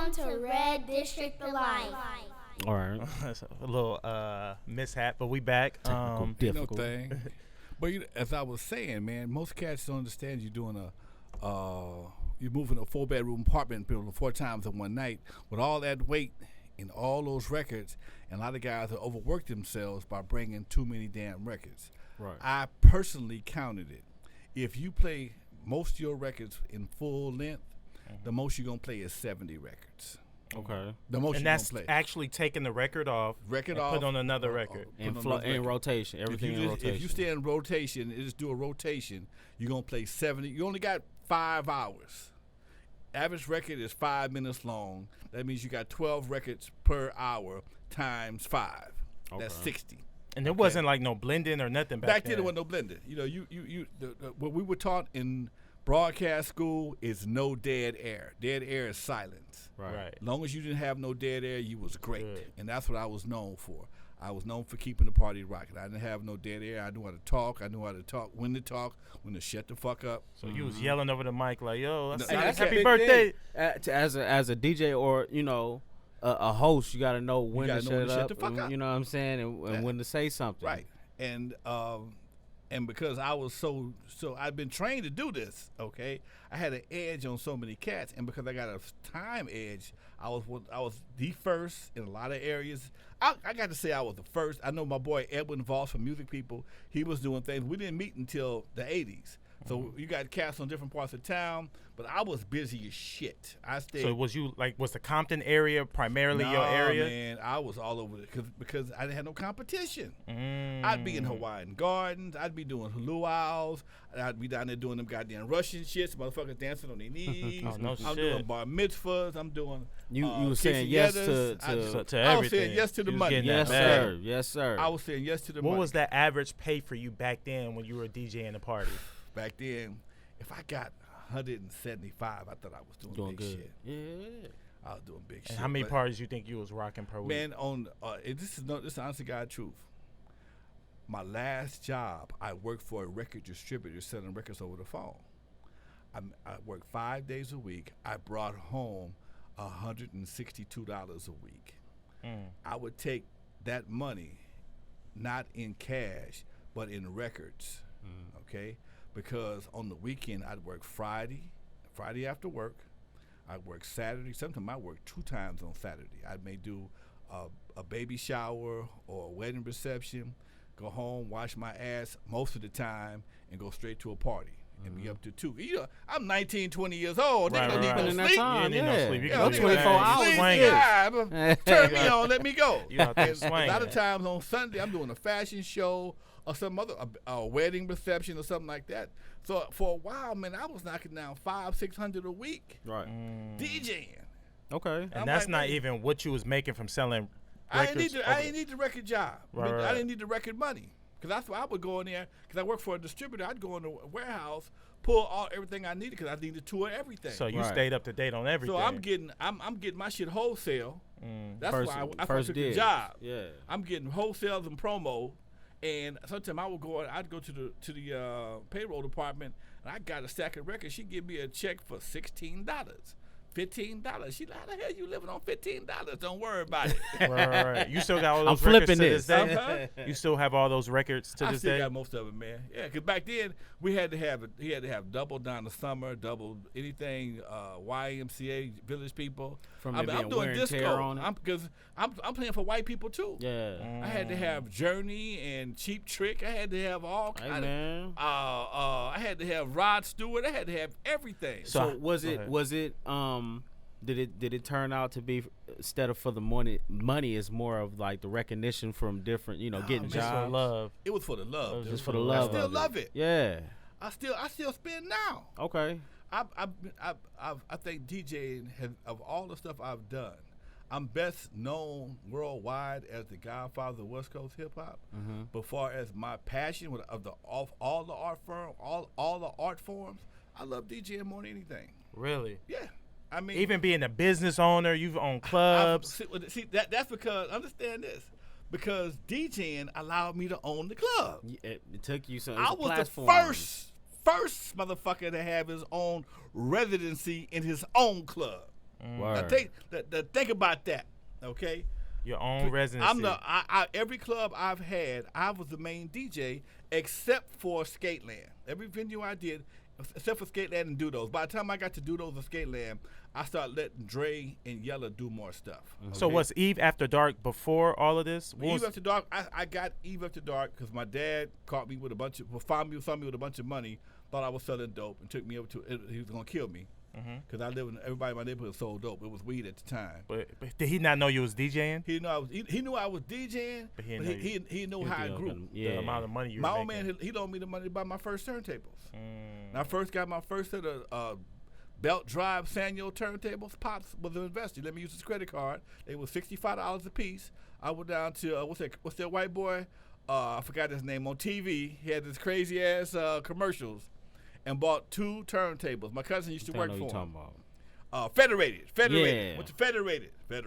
Welcome to Red District the Life. All right. That's a little mishap, but we back. Difficult. No thing. But as I was saying, man, most cats don't understand you're doing you're moving a 4-bedroom apartment building 4 times in one night with all that weight and all those records, and a lot of guys have overworked themselves by bringing too many damn records. Right. I personally counted it. If you play most of your records in full length, the most you're going to play is 70 records. Okay. The most And you're that's going to play. actually taking the record off Record and off. put on another record. In put on another record. rotation. Everything in rotation. If you stay in rotation, just do a rotation, you're going to play 70. You only got 5 hours. Average record is 5 minutes long. That means you got 12 records per hour times 5. That's 60. And there wasn't like no blending or nothing back Back then there wasn't no blending. You know, what we were taught in broadcast school is no dead air. Dead air is silence. Right. As long as you didn't have no dead air, you was great. Good. And that's what I was known for. I was known for keeping the party rocking. I didn't have no dead air. I knew how to talk. I knew how to talk, when to shut the fuck up. So you was yelling over the mic like, yo, No, that's that's happy a birthday. As a DJ or a host, you got to know when to gotta know when to shut shut up. the fuck up. You know what I'm saying, and when to say something. Right. And because I was so I've been trained to do this, okay? I had an edge on so many cats, and because I got a time edge, I was the first in a lot of areas. I got to say I was the first. I know my boy Edwin Voss from Music People, he was doing things. We didn't meet until the 80s. So you got cats on different parts of town, but I was busy as shit. I stayed. So was the Compton area primarily your area? Man, I was all over it because I didn't have no competition. I'd be in Hawaiian Gardens. I'd be doing luau's. I'd be down there doing them goddamn Russian shits. Motherfuckers dancing on their knees. Oh, no I'm shit. doing bar mitzvahs. I'm doing. You were saying yes to to everything. I was saying yes to the You was money. getting yes, that bag. sir. Yes, sir. I was saying yes to the money. What was that average pay for you back then when you were DJing the party? Back then, if I got 175, I thought I was doing big good. shit. Yeah. I was doing big shit. And how many but- parties you think you was rocking per week? Man, this is honest to God truth. My last job, I worked for a record distributor selling records over the phone. I worked 5 days a week. I brought home $162 a week. I would take that money, not in cash, but in records, okay? Because on the weekend, I'd work Friday after work. I'd work Saturday. Sometimes I work 2 times on Saturday. I may do a baby shower or a wedding reception, go home, wash my ass most of the time, and go straight to a party and be up to 2. You know, I'm 19, 20 years old. They don't need no Spending that sleep. time, You ain't need no sleep. You Yeah, can they go don't 24 need no hours. sleep. Swing Yeah, turn me on, let me go. You out there And swinging. a lot of times on Sunday, I'm doing a fashion show or some other a wedding reception or something like that. So for a while, man, I was knocking down $500-600 a week Right. DJing. Okay. And I'm that's like, not man, even what you was making from selling I records. didn't need the record job. Right, right. I didn't need the record money. Because that's why I would go in there. Because I work for a distributor. I'd go in the warehouse, pull everything I needed because I needed to tour everything. So you Right. stayed up to date on everything. So I'm getting my shit wholesale. That's why I first took the dibs. job. Yeah. I'm getting wholesales and promo, and sometimes I'd go to the payroll department, and I got a stack of records. She'd give me a check for $16, $15. She like, how the hell you living on $15? Don't worry about it. right. You still got all I'm those records flipping to this this. day? You still have all those records to I this still day? got most of it, man. Yeah, because back then he had to have double down the summer, double anything YMCA Village People. From I'm there being doing wear and disco. tear on it. I'm playing for white people too. Yeah. I had to have Journey and Cheap Trick. I had to have all Hey, kind man. I had to have Rod Stewart. I had to have everything. So was Go it ahead. did it turn out to be instead of for the money is more of like the recognition from different, getting Just for jobs. love. It was for the love. It was dude. Just for the love. I still of love it. Yeah. I still spin now. Okay. I think DJing of all the stuff I've done, I'm best known worldwide as the Godfather of West Coast hip hop. But far as my passion of all the art forms, I love DJing more than anything. Really? Yeah, I mean, Even being a business owner, you've owned clubs. See, that's because understand this. Because DJing allowed me to own the club. It took you some. I it's a was platform. the first motherfucker to have his own residency in his own club. Word. Think about that, okay? Your own residency. Every club I've had, I was the main DJ except for Skateland. Every venue I did, except for Skateland and Dudos. By the time I got to Dudos and Skateland, I started letting Dre and Yella do more stuff. Okay? So was Eve After Dark before all of this? Eve After Dark, I got Eve After Dark because my dad caught me with saw me with a bunch of money, thought I was selling dope, and took me over to, he was going to kill me. Because I lived in, everybody in my neighborhood sold dope. It was weed at the time. But did he not know you was DJing? He knew I was DJing, but he knew how I grew. The amount of money you were making. My old man, he loaned me the money to buy my first turntables. And I first got my first set of belt drive Sanyo turntables. Pops was an investor. Let me use his credit card. They were $65 a piece. I went down to what's that white boy? I forgot his name on TV. He had this crazy ass commercials. And bought 2 turntables. My cousin used to work for him. Federated. Yeah. Went to Federated. I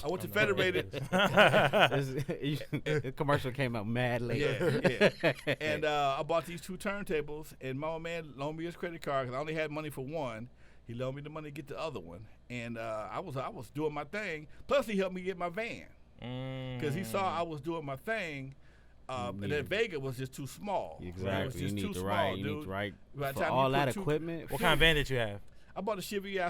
went to Federated. The commercial came out mad late. Yeah. And I bought these 2 turntables, and my old man loaned me his credit card because I only had money for one. He loaned me the money to get the other one, and I was doing my thing. Plus, he helped me get my van because he saw I was doing my thing. And that Vega was just too small. Exactly. It was just you need too to small, write. dude. You need to write By the for time all you that put equipment. What kind of van did you have? I bought a Chevy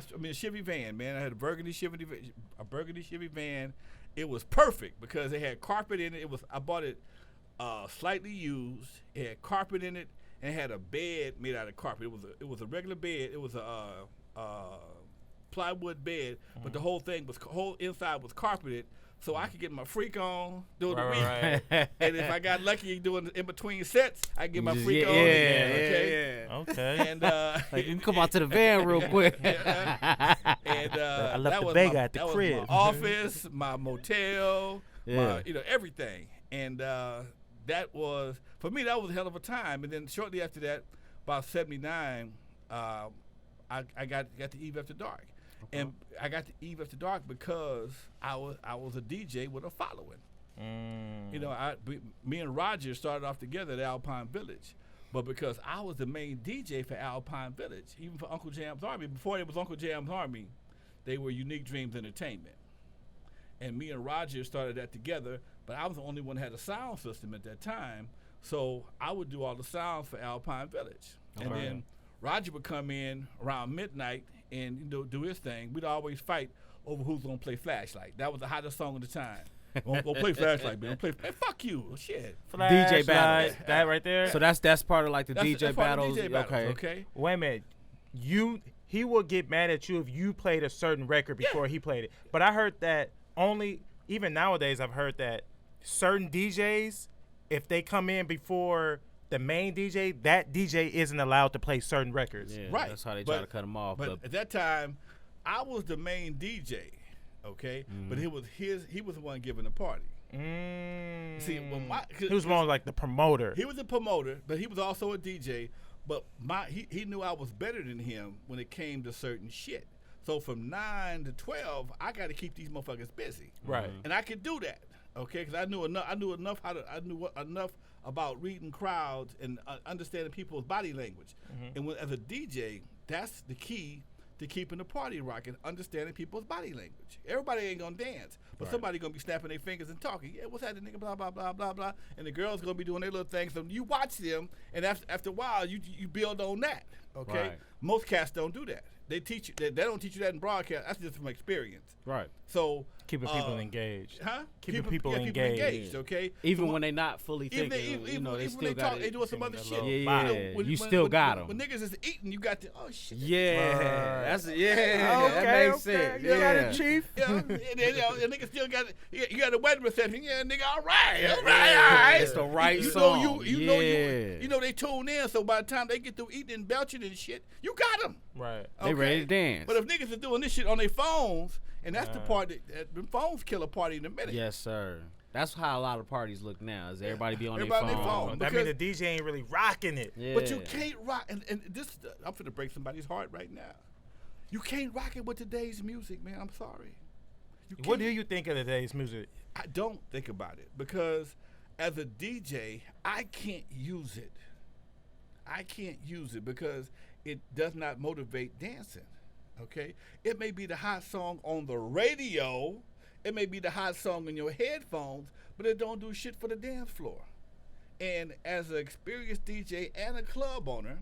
van, man. I had a burgundy Chevy van. It was perfect because it had carpet in it. I bought it slightly used. It had carpet in it and it had a bed made out of carpet. It was a regular bed. It was a plywood bed, but the whole inside was carpeted. So I could get my freak on during the week. Right. And if I got lucky doing in between sets, I could get my freak on Yeah, again. Okay. Okay. And Like, you can come out to the van real quick. and I left that the was Vega my, at the that crib. Was my office, my motel, Yeah. everything. And that was, for me, that was a hell of a time. And then shortly after that, about 79, I got the Eve After Dark. And I got the Eve After Dark because I was a DJ with a following. Me and Roger started off together at Alpine Village. But because I was the main DJ for Alpine Village, even for Uncle Jam's Army, before it was Uncle Jam's Army, they were Unique Dreams Entertainment. And me and Roger started that together, but I was the only one that had a sound system at that time. So I would do all the sounds for Alpine Village. And then Roger would come in around midnight and do his thing. We'd always fight over who's gonna play Flashlight. That was the hottest song of the time. Don't play Flashlight, man. Hey, fuck you, shit. DJ battles. That right there. So that's part of like the That's DJ part of battles. DJ battles, okay. Wait a minute. He will get mad at you if you played a certain record before he played it. But I heard that even nowadays I've heard that certain DJs, if they come in before the main DJ, that DJ isn't allowed to play certain records. Yeah, Right. That's how they try to cut them off. But at that time, I was the main DJ, okay? But he was the one giving the party. See, He was more like the promoter. He was a promoter, but he was also a DJ. But he knew I was better than him when it came to certain shit. So from 9 to 12, I got to keep these motherfuckers busy. Right. And I could do that, okay? Because I knew enough about reading crowds and understanding people's body language. And as a DJ, that's the key to keeping the party rocking, understanding people's body language. Everybody ain't gonna dance, but somebody gonna be snapping their fingers and talking. Yeah, what's that, nigga? Blah blah blah blah blah. And the girls gonna be doing their little things. So you watch them, and after a while, you build on that. Okay. Right. Most cats don't do that. They teach you. They don't teach you that in broadcast. That's just from experience. Right. So Keeping people engaged. Huh? Keeping people yeah, engaged. Okay. Even So when they not fully even thinking, when they still got talk, they doing some other shit. Yeah, When you still got them. When niggas is eating, you got to shit. Yeah, that's that makes sense. You got it, Chief. Yeah, and nigga still got it. You got a wedding reception. Yeah, nigga, all right. It's the right you song. Know you know they tune in. So by the time they get through eating and belching and shit, you got them. Right. They ready to dance. But if niggas are doing this shit on their phones, and that's the part that the phones kill a party in a minute. Yes, sir. That's how a lot of parties look now. Is everybody be on their Everybody phone? on their phone. I mean, the DJ ain't really rocking it. Yeah. But you can't rock, and this, I'm finna break somebody's heart right now. You can't rock it with today's music, man. I'm sorry. What do you think of today's music? I don't think about it because as a DJ, I can't use it. I can't use it because it does not motivate dancing. Okay, it may be the hot song on the radio, it may be the hot song in your headphones, but it don't do shit for the dance floor. And as an experienced DJ and a club owner,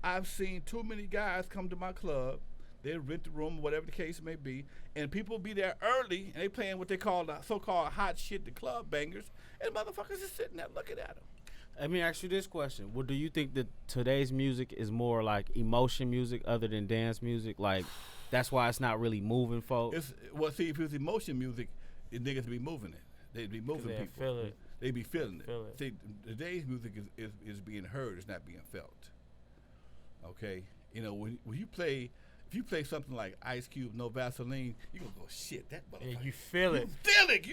I've seen too many guys come to my club. They rent the room, whatever the case may be, and people be there early, and they playing what they call the so-called hot shit, the club bangers, and motherfuckers is sitting there looking at them. Let me ask you this question. Well, do you think that today's music is more like emotion music other than dance music? Like, that's why it's not really moving folks? Well, see, if it's emotion music, the niggas be moving it. They'd be moving people. Feel it. They be feeling it. Feel it. See, today's music is being heard. It's not being felt. Okay? You know, when you play... If you play something like Ice Cube, No Vaseline, you gonna go, shit, that motherfucker. Yeah, you feel it. You feel it.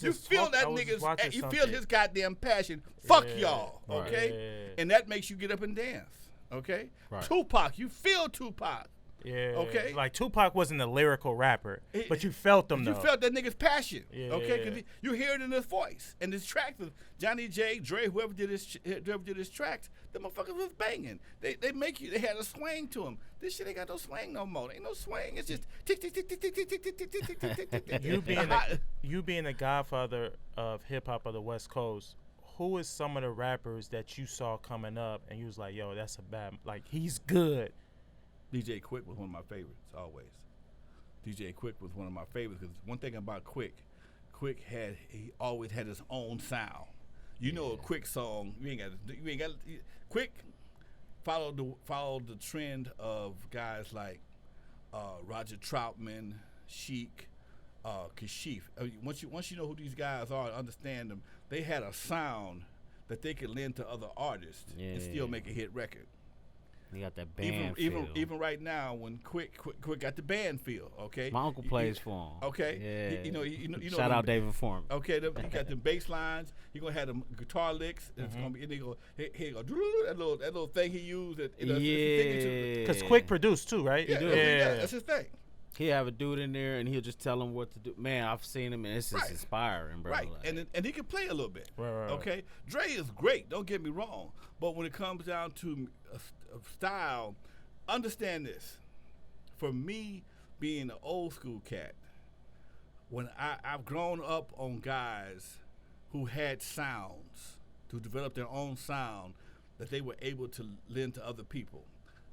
You feel that nigga's, you feel his goddamn passion. Fuck y'all, okay? Yeah. And that makes you get up and dance, okay? Right. Tupac, you feel Tupac. Yeah. Okay. Like Tupac wasn't a lyrical rapper, but you felt him though. You felt that nigga's passion. Yeah. Okay. Because you hear it in his voice and his tracks. Johnny J, Dre, whoever did his tracks, the motherfuckers was banging. They make you. They had a swing to them. This shit ain't got no swing no more. Ain't no swing. It's just tick tick tick tick tick tick tick tick tick tick tick tick tick. You being the godfather of hip hop of the West Coast. Who is some of the rappers that you saw coming up and you was like, yo, that's a bad, like he's good. DJ Quik was one of my favorites, always. DJ Quik was one of my favorites because one thing about Quik he always had his own sound. You know a Quik song, you ain't got Quik followed the trend of guys like Roger Troutman, Chic, Kashif. I mean, once you know who these guys are and understand them, they had a sound that they could lend to other artists and still make a hit record. They got that band feel. Even right now, when Quik got the band feel, okay. My uncle plays for him. Okay, yeah. You know. Shout out David Foreman. Okay, he got them bass lines. He gonna have them guitar licks. And it's gonna be, and he go that little thing he used. Because Quik produced too, right? Yeah, that's his thing. He have a dude in there, and he'll just tell him what to do. Man, I've seen him, and it's just inspiring, bro. Right, like. and he can play a little bit. Right. Okay, Dre is great. Don't get me wrong, but when it comes down to a style, understand this. For me, being an old school cat, when I've grown up on guys who had sounds, to develop their own sound that they were able to lend to other people.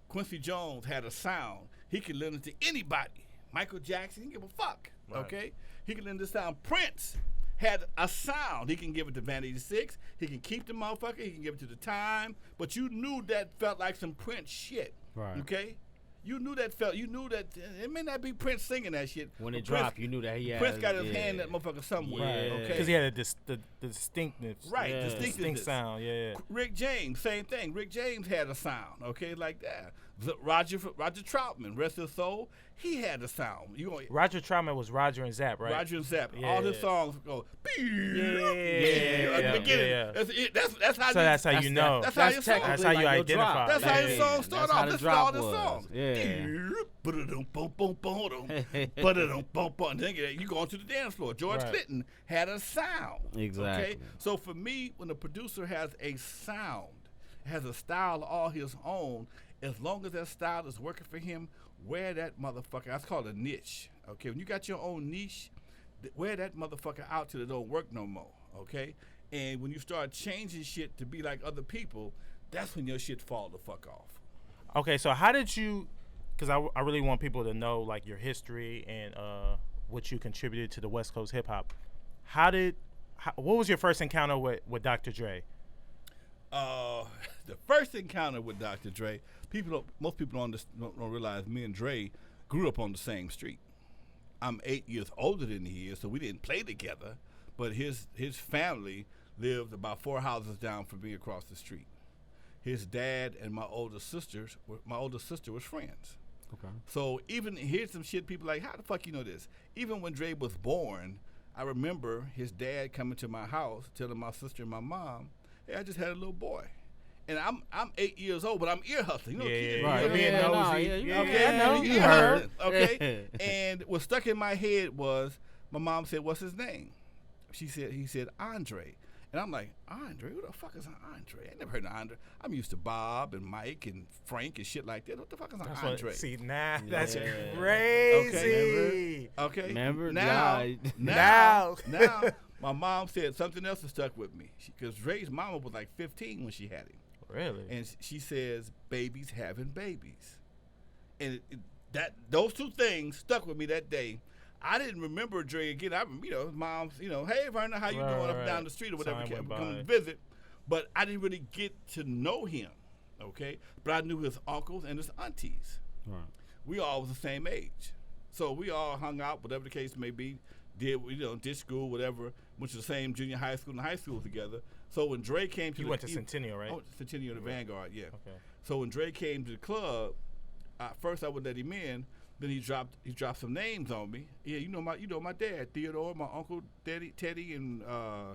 Quincy Jones had a sound. He could lend it to anybody. Michael Jackson, he didn't give a fuck, okay? He can lend the sound. Prince had a sound. He can give it to Vanity 6. He can keep the motherfucker. He can give it to the Time. But you knew that felt like some Prince shit, okay? You knew that it may not be Prince singing that shit. When it dropped, you knew that he had. Prince got his hand in that motherfucker somewhere, okay? Because he had the distinctness. Right, distinct sound, yeah. Rick James, same thing. Rick James had a sound, okay, like that. Roger Troutman, rest his soul, he had a sound. Roger Troutman was Roger and Zapp, right? Roger and Zapp. All his songs go, That's how That's how you know. That's how your song. That's how you identify. That's how your song start off. This is all the songs. And then you go onto the dance floor. George Clinton had a sound. Exactly. Okay? So for me, when the producer has a sound, has a style all his own, as long as that style is working for him, wear that motherfucker. That's called a niche. Okay, when you got your own niche, wear that motherfucker out till it don't work no more. Okay, and when you start changing shit to be like other people, that's when your shit fall the fuck off. Okay, so how did you? Because I really want people to know like your history and what you contributed to the West Coast hip hop. What was your first encounter with Dr. Dre? The first encounter with Dr. Dre, most people don't realize me and Dre grew up on the same street. I'm 8 years older than he is, so we didn't play together, but his family lived about 4 houses down from me across the street. His dad and my older sister was friends. Okay. So even here's some shit people like, how the fuck you know this? Even when Dre was born, I remember his dad coming to my house telling my sister and my mom, hey, I just had a little boy. And I'm 8 years old, but I'm ear hustling. You know, kids, I know. You heard. Okay. And what stuck in my head was my mom said, "What's his name?" He said Andre. And I'm like, Andre? Who the fuck is Andre? I never heard of Andre. I'm used to Bob and Mike and Frank and shit like that. What the fuck is Andre? See, now that's Yeah. crazy. Okay. Remember? Now, Now. my mom said something else that stuck with me. Because Dre's mama was like 15 when she had him. Really? And she says, babies having babies. And those two things stuck with me that day. I didn't remember Dre again. I, mom's, hey, Verna, how you doing up and down the street or whatever, Time went come by. visit. But I didn't really get to know him, okay? But I knew his uncles and his aunties. Right. We all was the same age. So we all hung out, whatever the case may be, did school, whatever, went to the same junior high school and high school together. So when Dre came to You went to Centennial, right? Oh, Centennial, the Vanguard, yeah. Okay. So when Dre came to the club, first I would let him in. Then he dropped some names on me. Yeah, you know my dad, Theodore, my uncle, Teddy, and I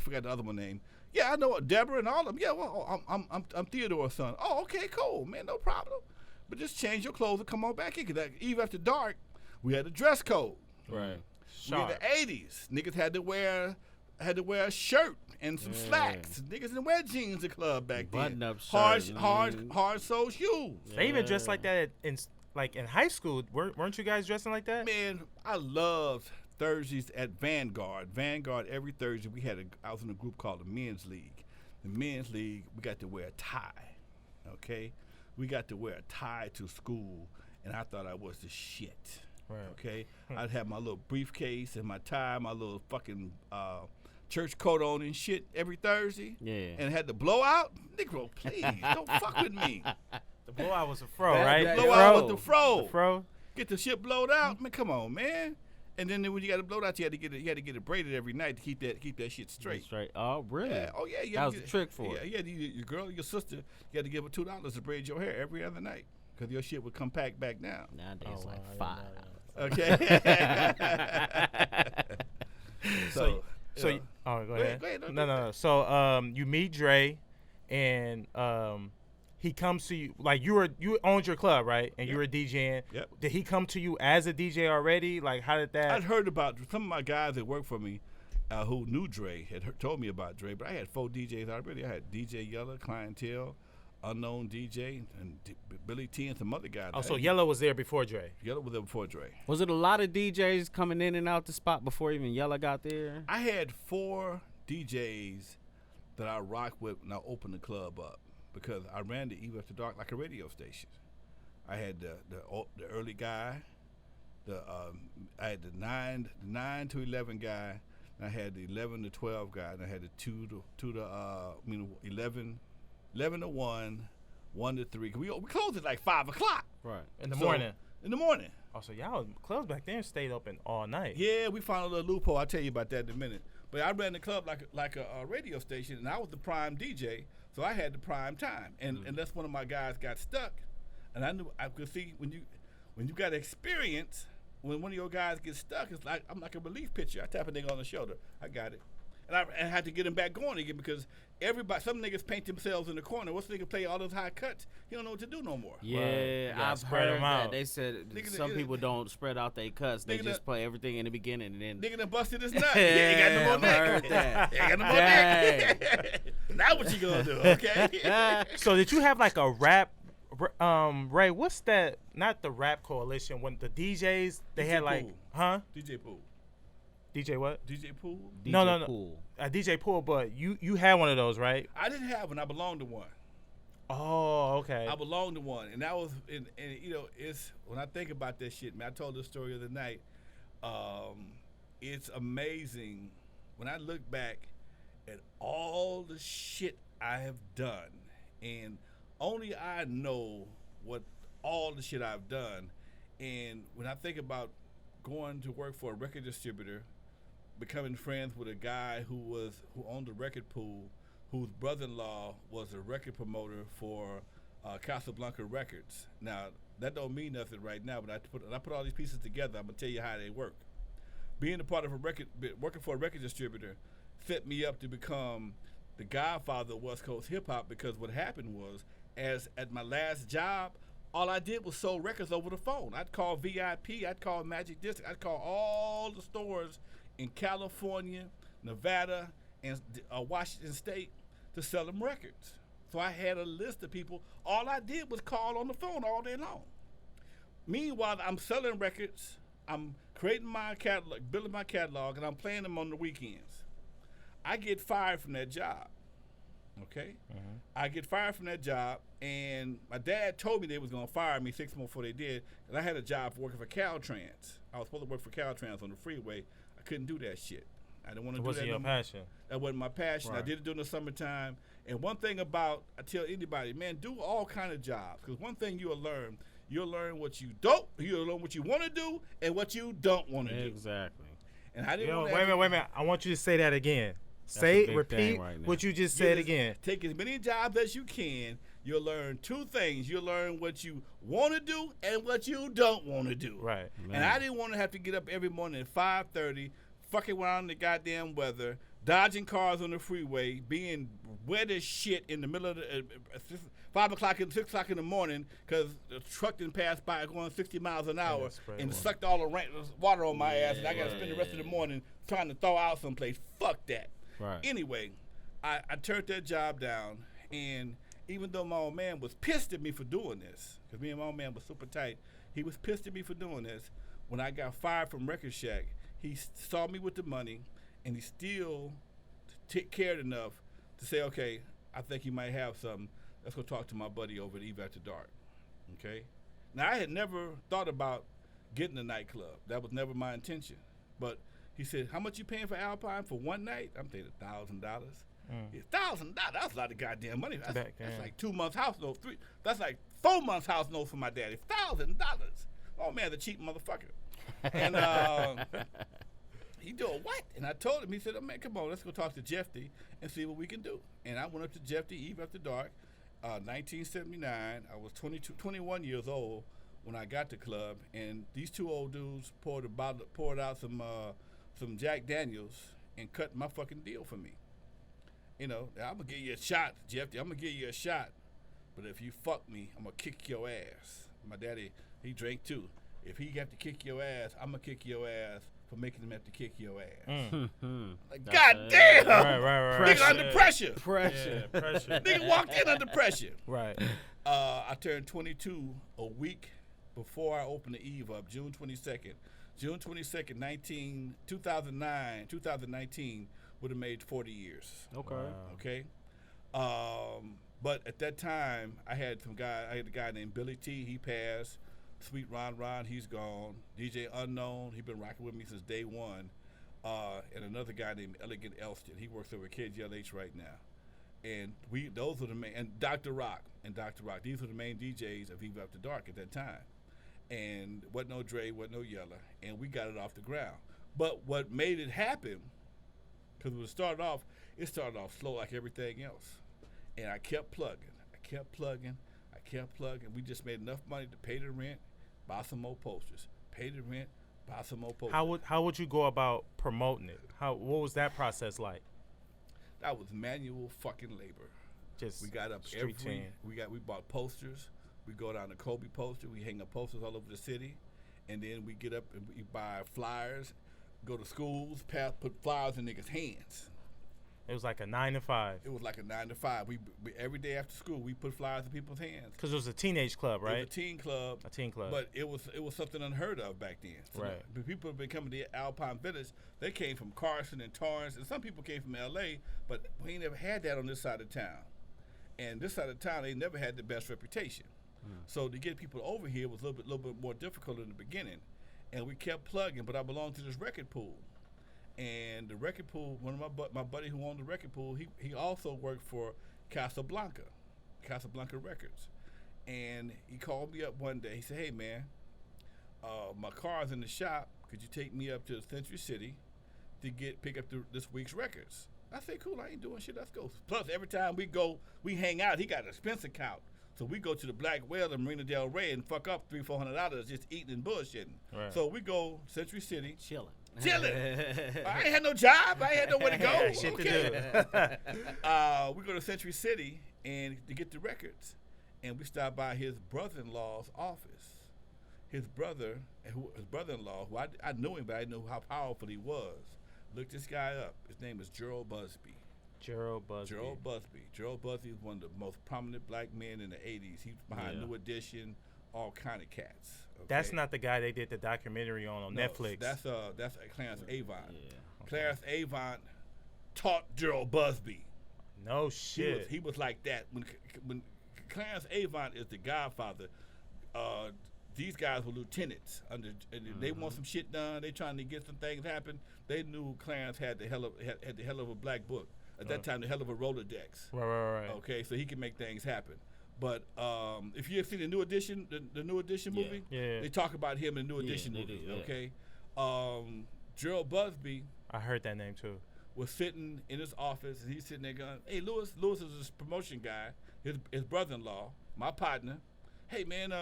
forgot the other one name. Yeah, I know Deborah and all of them. Yeah, well, I'm Theodore's son. Oh, okay, cool, man, no problem. But just change your clothes and come on back in. 'Cause even after dark, we had a dress code. Right. We in the 80s, niggas had to wear a shirt and some slacks. Niggas didn't wear jeans to club back then. Button-up shirt. Hard sole shoes. They even dressed like that in high school. Weren't you guys dressing like that? Man, I loved Thursdays at Vanguard. Vanguard every Thursday I was in a group called the Men's League. The Men's League, we got to wear a tie. Okay? We got to wear a tie to school, and I thought I was the shit. Right. Okay? I'd have my little briefcase and my tie, my little fucking church coat on and shit every Thursday. Yeah. And had the blowout. Negro, please, don't fuck with me. The blowout was a fro, That- right? that- Blowout with the fro. The fro. Get the shit blowed out. Man, come on, man. And then when you got it blowed out, you had to get it braided every night to keep that shit straight. Straight. Oh, really? Yeah. Oh yeah. That was the trick for it. Yeah. Your girl, your sister, you had to give her $2 to braid your hair every other night because your shit would come packed back down. Nowadays, Oh, like wow, I $5. didn't know that. Okay. So yeah. go Go ahead. ahead. No. So you meet Dre, and he comes to you like you owned your club, right? And you were DJing. Yep. Did he come to you as a DJ already? Like, how did that? I'd heard about some of my guys that worked for me who knew Dre had told me about Dre, but I had 4 DJs already. I had DJ Yella, Clientele, Unknown DJ, and Billy T and some other guys. Oh, so Yellow was there before Dre. Yella was there before Dre. Was it a lot of DJs coming in and out the spot before even Yella got there? I had 4 DJs that I rocked with when I opened the club up because I ran the Eve After Dark like a radio station. I had the early guy, I had the 9 to 11 guy, and I had the 11 to 12 guy, and I had the 11 to 1, 1 to 3. We closed at like 5 o'clock Right. In the morning. In the morning. Oh, so y'all clubs back then stayed open all night. Yeah, we found a little loophole. I'll tell you about that in a minute. But I ran the club like a radio station, and I was the prime DJ, so I had the prime time. And unless one of my guys got stuck, and I knew I could see when you got experience, when one of your guys gets stuck, it's like I'm like a relief pitcher. I tap a nigga on the shoulder. I got it. And I had to get him back going again because some niggas paint themselves in the corner. What's the nigga play all those high cuts? He don't know what to do no more. Yeah, gotta I've spread heard 'em that. out. They said Nigga, some people don't spread out their cuts. They Nigga, just play everything in the beginning and then. Nigga done busted his nut. He ain't got no more I've neck. heard that. He ain't got no more neck. Now what you gonna do, okay? So did you have like a rap? Ray, what's that? Not the rap coalition. When the DJs they DJ had like, Pool. huh? DJ Pool. DJ what? DJ Pool? DJ No. Pool. DJ Pool, but you had one of those, right? I didn't have one. I belonged to one. Oh, okay. I belonged to one, and that was, and it's when I think about that shit, man. I told this story the other night. It's amazing when I look back at all the shit I have done, and only I know what all the shit I've done. And when I think about going to work for a record distributor, becoming friends with a guy who owned a record pool, whose brother-in-law was a record promoter for Casablanca Records. Now, that don't mean nothing right now, but I put all these pieces together. I'm gonna tell you how they work. Being a part of working for a record distributor, set me up to become the Godfather of West Coast hip hop, because what happened was, as at my last job, all I did was sold records over the phone. I'd call VIP, I'd call Magic Disc, I'd call all the stores in California, Nevada, and Washington State to sell them records. So I had a list of people. All I did was call on the phone all day long. Meanwhile, I'm selling records. I'm creating my catalog, building my catalog, and I'm playing them on the weekends. I get fired from that job. Okay? Mm-hmm. I get fired from that job, and my dad told me they was going to fire me 6 months before they did, and I had a job working for Caltrans. I was supposed to work for Caltrans on the freeway. I couldn't do that shit. I didn't want to do that. Wasn't your passion? That wasn't my passion. I Right. did it during the summertime. And one thing about, I tell anybody, man, do all kind of jobs. Because one thing you'll learn what you don't, you'll learn what you want to do and what you don't want to do. Exactly. And I didn't Yo, want wait a minute. I want you to say that again. a Say, big repeat thing right now. what you just said again. Take as many jobs as you can. You'll learn two things. You'll learn what you want to do and what you don't want to do. Right. And I didn't want to have to get up every morning at 5:30, fucking around in the goddamn weather, dodging cars on the freeway, being wet as shit in the middle of the 5 o'clock and 6 o'clock in the morning because the truck didn't pass by going 60 miles an hour and sucked all the water on my ass, and I got to spend the rest of the morning trying to thaw out someplace. Fuck that. Right. Anyway, I turned that job down, and even though my old man was pissed at me for doing this, because me and my old man was super tight, he was pissed at me for doing this. When I got fired from Record Shack, he saw me with the money, and he still cared enough to say, okay, I think he might have something. Let's go talk to my buddy over at Eve After Dark. Okay? Now, I had never thought about getting a nightclub. That was never my intention. But he said, how much you paying for Alpine for one night? I'm thinking $1,000. $1,000? That's a lot of goddamn money. That's like 2 months house note. That's like 4 months house note for my daddy. $1,000. Oh, man, the cheap motherfucker. And he doing what? And I told him, he said, oh, man, come on, let's go talk to Jeffy and see what we can do. And I went up to Jeffy, Eve After Dark, 1979. I was 21 years old when I got the club, and these two old dudes poured out some Jack Daniels and cut my fucking deal for me. You know, I'm going to give you a shot, Jeffy. I'm going to give you a shot. But if you fuck me, I'm going to kick your ass. My daddy, he drank too. If he have to kick your ass, I'm going to kick your ass for making him have to kick your ass. Like, God damn! Right. Nigga under pressure. Pressure. Nigga walked in under pressure. Right. I turned 22 a week before I opened the Eve up, June 22nd. June 22nd, 2019 would have made 40 years. Okay. Wow. Okay? But at that time, I had a guy named Billy T. He passed. Sweet Ron, he's gone. DJ Unknown, he been rocking with me since day one. And another guy named Elegant Elston. He works over at KGLH right now. And those were the main, and Dr. Rock. These were the main DJs of Eve After Dark at that time. And wasn't no Dre, wasn't no Yeller. And we got it off the ground. But what made it happen, because it started off slow like everything else. And I kept plugging. We just made enough money to pay the rent, buy some more posters. Pay the rent, buy some more posters. How would you go about promoting it? What was that process like? That was manual fucking labor. Just we got up team. We bought posters. We go down to Kobe poster. We hang up posters all over the city, and then we get up and we buy flyers, go to schools, put flyers in niggas' hands. It was like a 9 to 5. It was like a 9 to 5. We every day after school we put flyers in people's hands. Because it was a teenage club, right? It was a teen club. But it was something unheard of back then. So right. The people have been coming to Alpine Village. They came from Carson and Torrance, and some people came from L.A. But we ain't never had that on this side of town. And this side of town, they never had the best reputation. So to get people over here was a little bit more difficult in the beginning. And we kept plugging, but I belonged to this record pool. And the record pool, one of my buddy who owned the record pool, he also worked for Casablanca Records. And he called me up one day. He said, hey, man, my car's in the shop. Could you take me up to Century City to pick up this week's records? I said, cool, I ain't doing shit. Let's go. Plus, every time we hang out, he got an expense account. So we go to the Black Whale in Marina Del Rey and fuck up $300-400 just eating and bullshitting. Right. So we go Century City. Chilling. I ain't had no job. I ain't had nowhere to go. Shit to do. We go to Century City and to get the records. And we stop by his brother-in-law's office. His brother-in-law, who I knew him, but I didn't know how powerful he was. Look this guy up. His name is Gerald Busby. Gerald Busby. Gerald Busby. Gerald Busby is one of the most prominent black men in the 80s. He's behind New Edition, all kind of cats. Okay? That's not the guy they did the documentary on No, Netflix. That's Clarence Avant. Yeah. Clarence Avant taught Gerald Busby. No shit. He was like that when Clarence Avant is the Godfather. These guys were lieutenants and they want some shit done. They trying to get some things happen. They knew Clarence had the hell of a black book at that time, the hell of a Rolodex. Right. Okay, so he can make things happen. But if you have seen the New Edition, the New Edition movie, they talk about him in the New Edition movie. do, okay, Gerald Busby. I heard that name too. Was sitting in his office, and he's sitting there going, "Hey, Lewis is this promotion guy, his brother-in-law, my partner. Hey, man,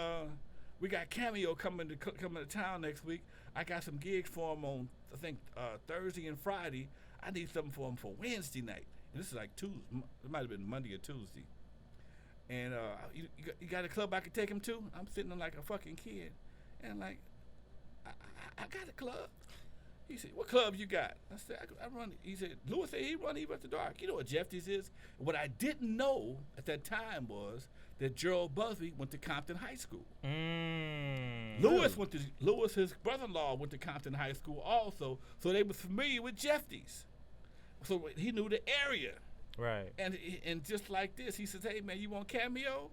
we got Cameo coming to town next week. I got some gigs for him on, I think, Thursday and Friday. I need something for him for Wednesday night. And this is like Tuesday. It might have been Monday or Tuesday. And you got a club I could take him to? I'm sitting there like a fucking kid, and I'm like, I got a club. He said, "What club you got?" I said, I run. He said, "Lewis said he run Eve After Dark." You know what Jeffy's is? What I didn't know at that time was that Gerald Busby went to Compton High School. Lewis, his brother-in-law, went to Compton High School also, so they were familiar with Jeffy's. So he knew the area. Right. And just like this, he says, "Hey man, you want Cameo?"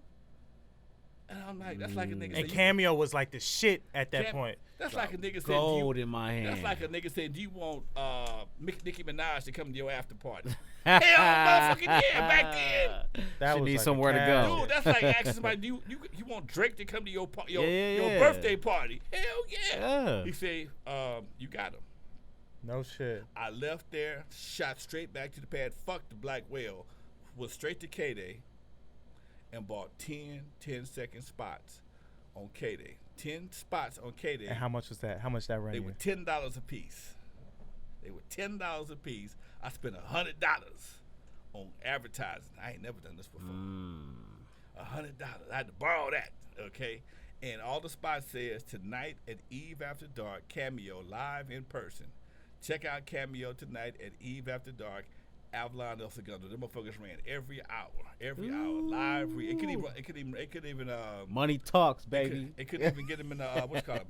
And I'm like, that's like a nigga. And Cameo was like the shit at that point. That's like a nigga said, gold in my hand. That's like a nigga said, "Do you want Nicki Minaj to come to your after party?" Hell, motherfucking yeah, back then. That She was needs like somewhere to a go. Dude, that's like asking somebody, "You want Drake to come to your birthday party?" Hell yeah. He said, "You got him." No shit. I left there, shot straight back to the pad, fucked the Black Whale, was straight to K-Day, and bought 10-second spots on K-Day. 10 spots on K-Day. And how much was that? How much that ran They you? were $10 a piece. a piece. I spent $100 on advertising. I ain't never done this before. $100. I had to borrow that, okay? And all the spots says, "Tonight at Eve After Dark, Cameo live in person. Check out Cameo tonight at Eve After Dark, Avalon, El Segundo." Them motherfuckers ran every hour, live. It could even. Money talks, baby. It couldn't even get them in the what's called.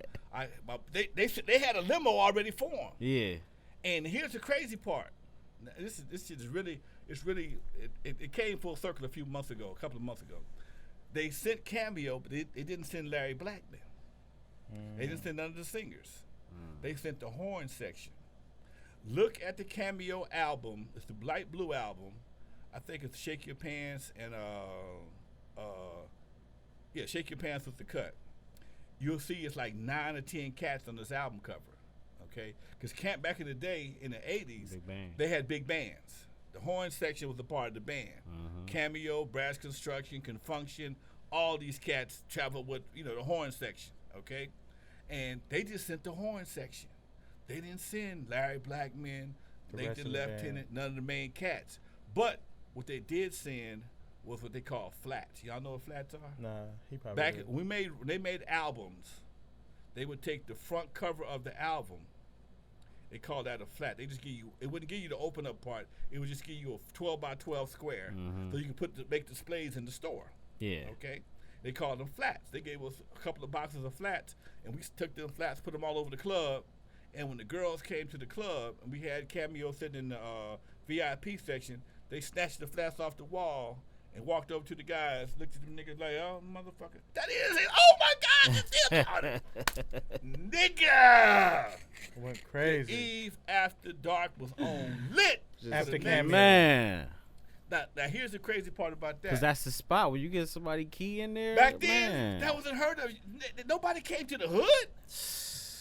They had a limo already for them. Yeah. And here's the crazy part. Now, this shit is really. It came full circle a couple of months ago. They sent Cameo, but they didn't send Larry Blackman. They didn't send none of the singers. They sent the horn section. Look at the Cameo album. It's the light blue album. I think it's Shake Your Pants and Shake Your Pants with the cut. You'll see it's like 9 or 10 cats on this album cover. Okay, because back in the day in the 80s, they had big bands. The horn section was a part of the band. Cameo, Brass Construction, Confunction, all these cats traveled with the horn section. Okay, and they just sent the horn section. They didn't send Larry Blackman, Nathan Lieutenant, none of the main cats. But what they did send was what they call flats. Y'all know what flats are? Nah, he probably did. When they made albums, they would take the front cover of the album. They call that a flat. They just give you. It wouldn't give you the open up part. It would just give you a 12 by 12 square, so you can make displays in the store. Yeah. Okay. They called them flats. They gave us a couple of boxes of flats, and we took them flats, put them all over the club. And when the girls came to the club, and we had Cameo sitting in the VIP section, they snatched the flats off the wall and walked over to the guys, looked at them niggas like, "Oh, motherfucker, that is it. Oh, my God, it's still on it." Nigga! Went crazy. The Eve After Dark was on lit. After Cameo. Man. Now, here's the crazy part about that. Because that's the spot where you get somebody key in there. Back then, man. that wasn't heard of. Nobody came to the hood.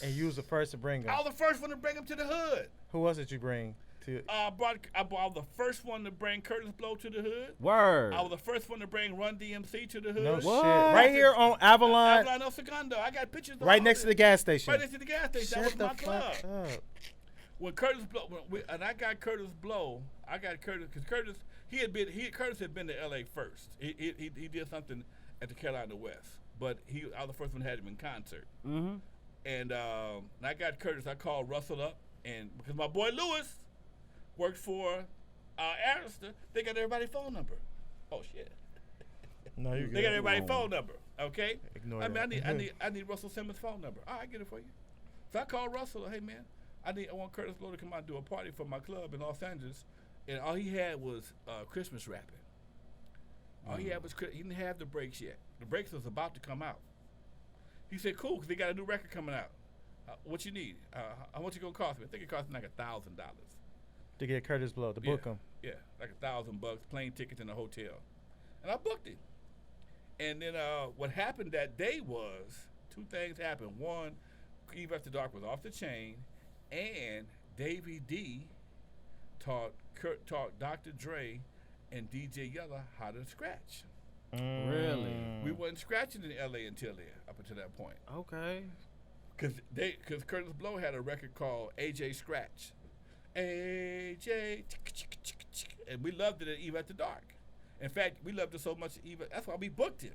And you was the first to bring him. I was the first one to bring him to the hood. Who was it you bring to? I was the first one to bring Curtis Blow to the hood. Word. I was the first one to bring Run DMC to the hood. No What? shit. Right here on Avalon. Avalon El Segundo. I got pictures. Of Right all next to this. the gas station. Right next to the gas station. Shut That was the my club. fuck up. When Curtis Blow, and I got Curtis Blow. I got Curtis because Curtis had been to L.A. first. He did something at the Carolina West, but I was the first one to have him in concert. Mm-hmm. And I got Curtis. I called Russell up. And because my boy Lewis works for Arista, they got everybody's phone number. Oh shit. No, you They got everybody's phone number. Okay. Ignore I mean, that. I need Russell Simmons' phone number. All right, I get it for you. So I called Russell. Hey man, I want Curtis Blow to come out and do a party for my club in Los Angeles, and all he had was Christmas wrapping. All he had was he didn't have the breaks yet. The breaks was about to come out. He said, "Cool, because they got a new record coming out. What you need? How much it gonna cost me? I think it cost me like $1,000 To get Curtis Blow, to book him. Yeah, like $1,000, plane tickets in a hotel, and I booked it. And then what happened that day was 2 things happened. One, Eve After Dark was off the chain, and Davey D taught Dr. Dre and DJ Yella how to scratch. Really? We wasn't scratching in L.A. until then, up until that point. Okay. Because Curtis Blow had a record called AJ Scratch. AJ, and we loved it at Eve After Dark. In fact, we loved it so much, that's why we booked him.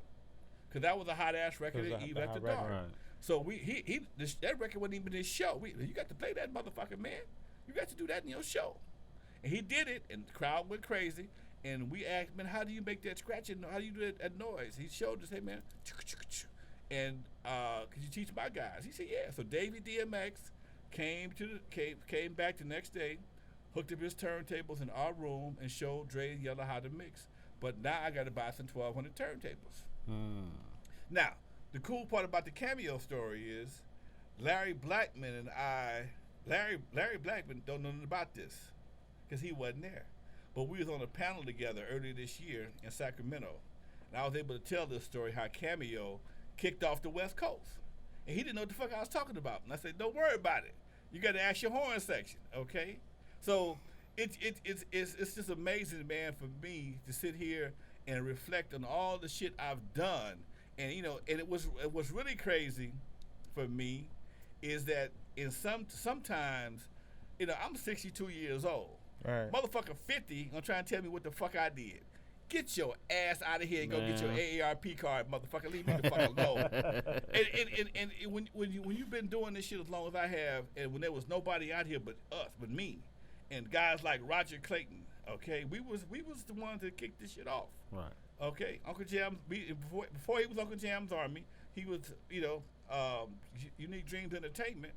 Because that was a hot-ass record at Eve After Dark. Right. So that record wasn't even his show. You got to play that motherfucker, man. You got to do that in your show. And he did it, and the crowd went crazy. And we asked, man, how do you make that scratching? How do you do that noise? He showed us, hey, man, and could you teach my guys? He said, yeah. So Davey DMX came back the next day, hooked up his turntables in our room, and showed Dre and Yella how to mix. But now I got to buy some 1,200 turntables. Now, the cool part about the Cameo Story is Larry Blackman and Larry Blackman don't know nothing about this because he wasn't there. But we was on a panel together earlier this year in Sacramento, and I was able to tell this story how Cameo kicked off the West Coast. And he didn't know what the fuck I was talking about. And I said, don't worry about it. You got to ask your horn section, okay? So it's just amazing, man, for me to sit here and reflect on all the shit I've done. And, you know, and it was really crazy for me is that sometimes, you know, I'm 62 years old. Right. Motherfucker 50 gonna try and tell me what the fuck I did. Get your ass out of here and go get your AARP card, motherfucker. Leave me the fuck alone. And when you've been doing this shit as long as I have, and when there was nobody out here but us, but me, and guys like Roger Clayton, okay, we was the ones that kicked this shit off. Right. Okay, Uncle Jam. Before he was Uncle Jam's Army, he was Unique Dreams Entertainment,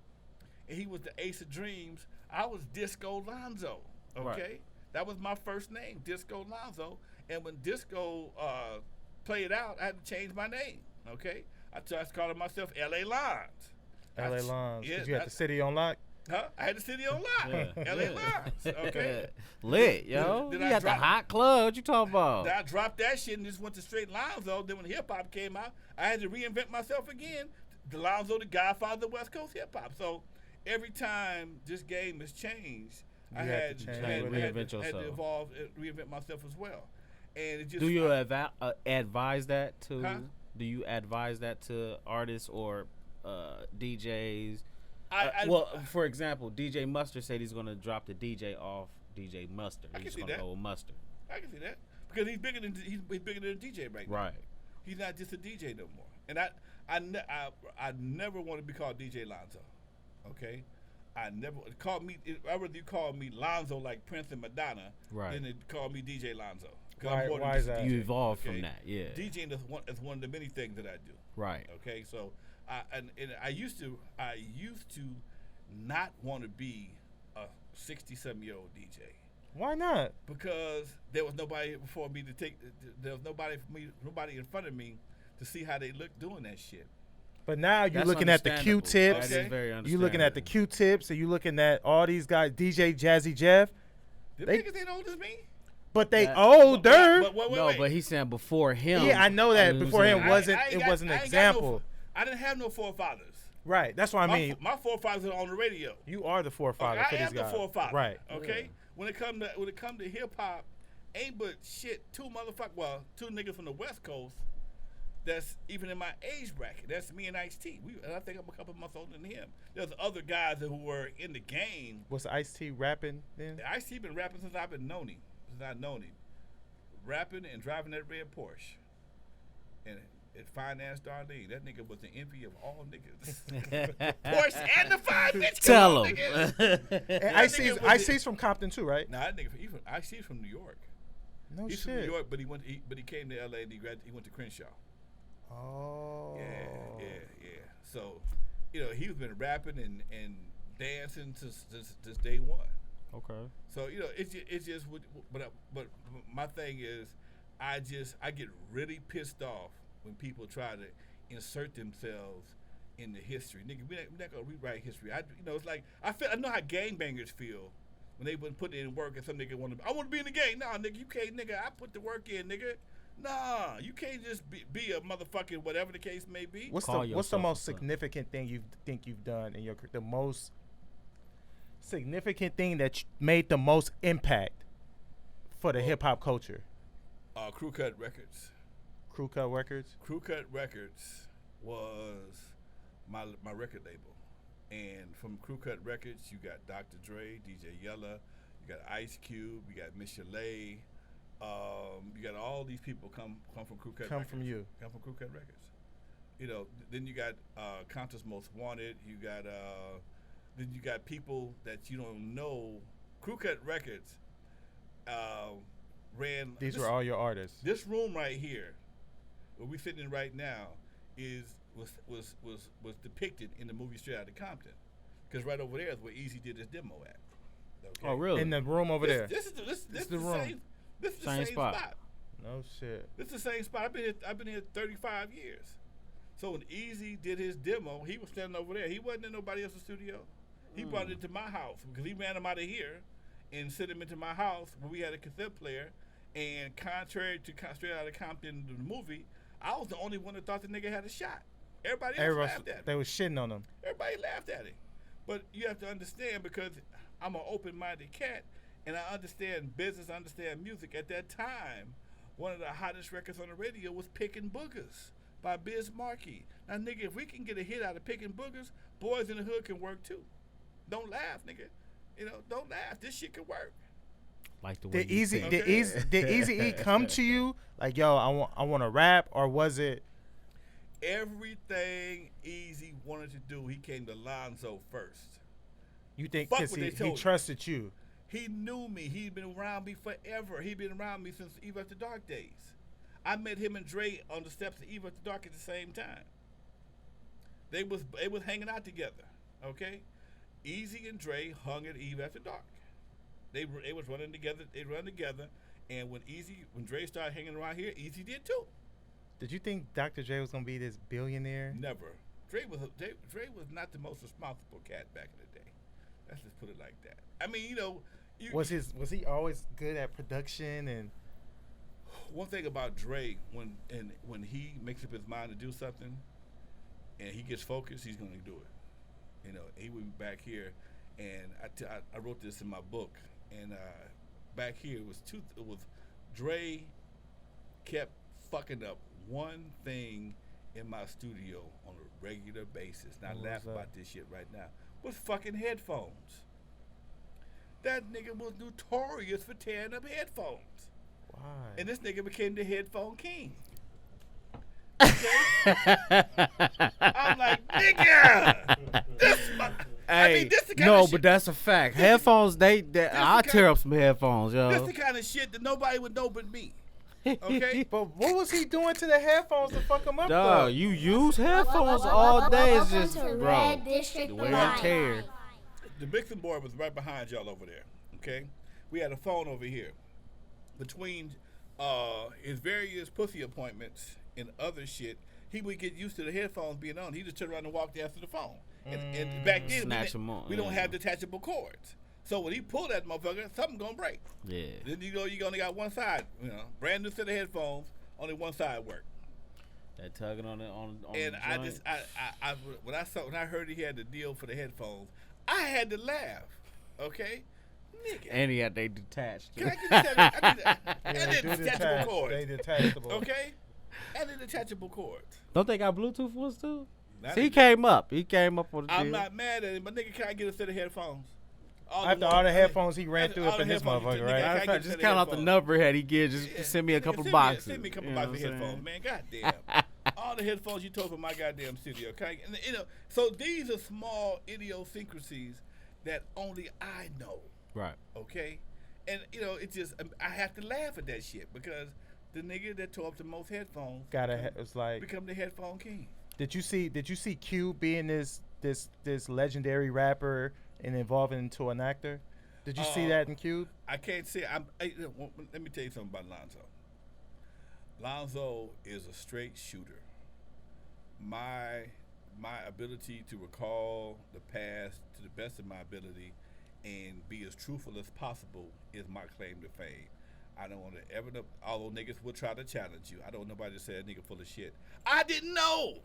and he was the Ace of Dreams. I was Disco Lonzo. Okay, Right. That was my first name, Disco Lonzo. And when Disco played out, I had to change my name. Okay, I started calling myself L.A. Lonz. L.A. Lonz. Yeah, Did you have the city on lock? Huh? I had the city on lock. L.A. Lonz. Okay. Lit, yo. Did You I got the drop- hot club. What you talking about? Then I dropped that shit and just went to straight Lonzo. Then when hip hop came out, I had to reinvent myself again. The Lonzo, the Godfather of West Coast hip hop. So every time this game has changed, I had to evolve, reinvent myself as well. And it just Do you advise that to? Huh? Do you advise that to artists or DJs? For example, DJ Mustard said he's gonna drop the DJ off DJ Mustard. I can He's see gonna that. go with Mustard. I can see that because he's bigger than a DJ right now. Right. He's not just a DJ no more. And I never want to be called DJ Lonzo. Okay. I'd rather you call me Lonzo like Prince and Madonna than to call me DJ Lonzo. Why is that? You evolved from that, yeah. DJing is one of the many things that I do. Right. Okay, so I used to not want to be a 60-something-year-old DJ Why not? because there was nobody before me to take. There was nobody in front of me to see how they look doing that shit. But now you're That's looking at the understandable. Q-tips. That is very You're looking at the understandable. Q-tips, and you're looking at all these guys, DJ Jazzy Jeff. The They- niggas ain't old as me. But they That- older. But wait, No, wait. but he's saying before him. Yeah, I know that. he was Before in- him wasn't. It got- wasn't an I ain't got example. I didn't have no forefathers. Right. That's what I mean. My forefathers are on the radio. You are the forefather for I these am the guys. forefather. Right. Okay. Yeah. When it come to hip hop, ain't but shit two niggas from the West Coast. That's even in my age bracket. That's me and Ice-T. And I think I'm a couple months older than him. There's other guys who were in the game. Was Ice-T rapping then? Ice-T been rapping since I've known him. Rapping and driving that red Porsche. And at Finance Darlene. That nigga was the envy of all niggas. Porsche and the fine bitch. Tell him. And Ice-T's from Compton too, right? Nah, that nigga Ice-T's from New York. No He's shit. from New York, but he came to LA and he went to Crenshaw. Oh. Yeah. So, he's been rapping and dancing since day one. Okay. So it's just but my thing is, I get really pissed off when people try to insert themselves in the history. Nigga, we're not gonna rewrite history. It's like I know how gangbangers feel when they wouldn't put in work and some nigga I want to be in the gang. Nah, nigga, you can't, nigga. I put the work in, nigga. Nah, you can't just be a motherfucking whatever the case may be. What's the most significant thing you think you've done in your career? The most significant thing that made the most impact for the hip hop culture? Crew Cut Records. Crew Cut Records? Crew Cut Records was my record label. And from Crew Cut Records, you got Dr. Dre, DJ Yella, you got Ice Cube, you got Miss Chalet. You got all these people come from Crew Cut Records. Come from you. Come from Crew Cut Records. Then you got Compton's Most Wanted. Then you got people that you don't know. Crew Cut Records ran. These were all your artists. This room right here, where we sitting in right now, was depicted in the movie Straight Outta Compton, because right over there is where Eazy did his demo at. Okay? Oh, really? In the room over there. This is the room. This is the same spot. No shit. This is the same spot. I've been here 35 years. So when Eazy did his demo, he was standing over there. He wasn't in nobody else's studio. He brought it into my house because he ran him out of here and sent him into my house where we had a cassette player. And contrary to Straight Outta Compton, the movie, I was the only one that thought the nigga had a shot. Everybody else laughed at him. They was shitting on him. Everybody laughed at him. But you have to understand, because I'm an open-minded cat, and I understand business, I understand music. At that time, one of the hottest records on the radio was Pickin' Boogers by Biz Markie. Now, nigga, if we can get a hit out of Pickin' Boogers, Boys in the Hood can work too. Don't laugh, nigga. Don't laugh. This shit can work. Like the way did Eazy-E come to you like, yo, I want to rap, or was it? Everything Eazy wanted to do, he came to Lonzo first. You think because he trusted you? He knew me. He'd been around me forever. He'd been around me since Eve After Dark days. I met him and Dre on the steps of Eve After Dark at the same time. They was hanging out together. Okay, Eazy and Dre hung at Eve After Dark. They was running together. They run together. And when Dre started hanging around here, Eazy did too. Did you think Dr. Dre was gonna be this billionaire? Never. Dre was not the most responsible cat back in the day. Let's just put it like that. I mean, was he always good at production? And one thing about Dre, when he makes up his mind to do something, and he gets focused, he's gonna do it. He would be back here, and I wrote this in my book, and back here it was Dre kept fucking up one thing in my studio on a regular basis. Now I laugh about this shit right now. Was fucking headphones. That nigga was notorious for tearing up headphones. Why? And this nigga became the headphone king. Okay? I'm like, nigga, this the kind of shit. But that's a fact. Headphones, I'll tear up some headphones, yo. This the kind of shit that nobody would know but me. Okay? But what was he doing to the headphones to fuck him up? Dog, you use headphones all day. It's just, bro, the wear and tear. The mixing board was right behind y'all over there. Okay? We had a phone over here. Between his various pussy appointments and other shit, he would get used to the headphones being on. He just turn around and walk to answer the phone. And back then, we don't have detachable cords. So when he pulled that motherfucker, something gonna break. Yeah. Then you only got one side. Brand new set of headphones, only one side work. That tugging on it on. And when I heard he had the deal for the headphones, I had to laugh. Okay. Nigga. And he had they detached. Can I get and detachable cords. They detachable. Okay. And the detachable cords. Don't they got Bluetooth ones too? See, he came up on the deal. I'm not mad at him, but nigga, can I get a set of headphones? After all the headphones he ran through up in his motherfucker, right? Just count out the number head he gives. Just send me a couple boxes. Send me a couple boxes of headphones, man. Goddamn. all the headphones you told from my goddamn studio, okay? And so these are small idiosyncrasies that only I know. Right. Okay? And it's just I have to laugh at that shit because the nigga that tore up the most headphones it's like become the headphone king. Did you see Cube being this legendary rapper and evolving into an actor? Did you see that in Cube? I can't say. Let me tell you something about Lonzo. Lonzo is a straight shooter. My ability to recall the past to the best of my ability and be as truthful as possible is my claim to fame. I don't want to ever know, although niggas will try to challenge you. I don't want nobody to say a nigga full of shit. I didn't know.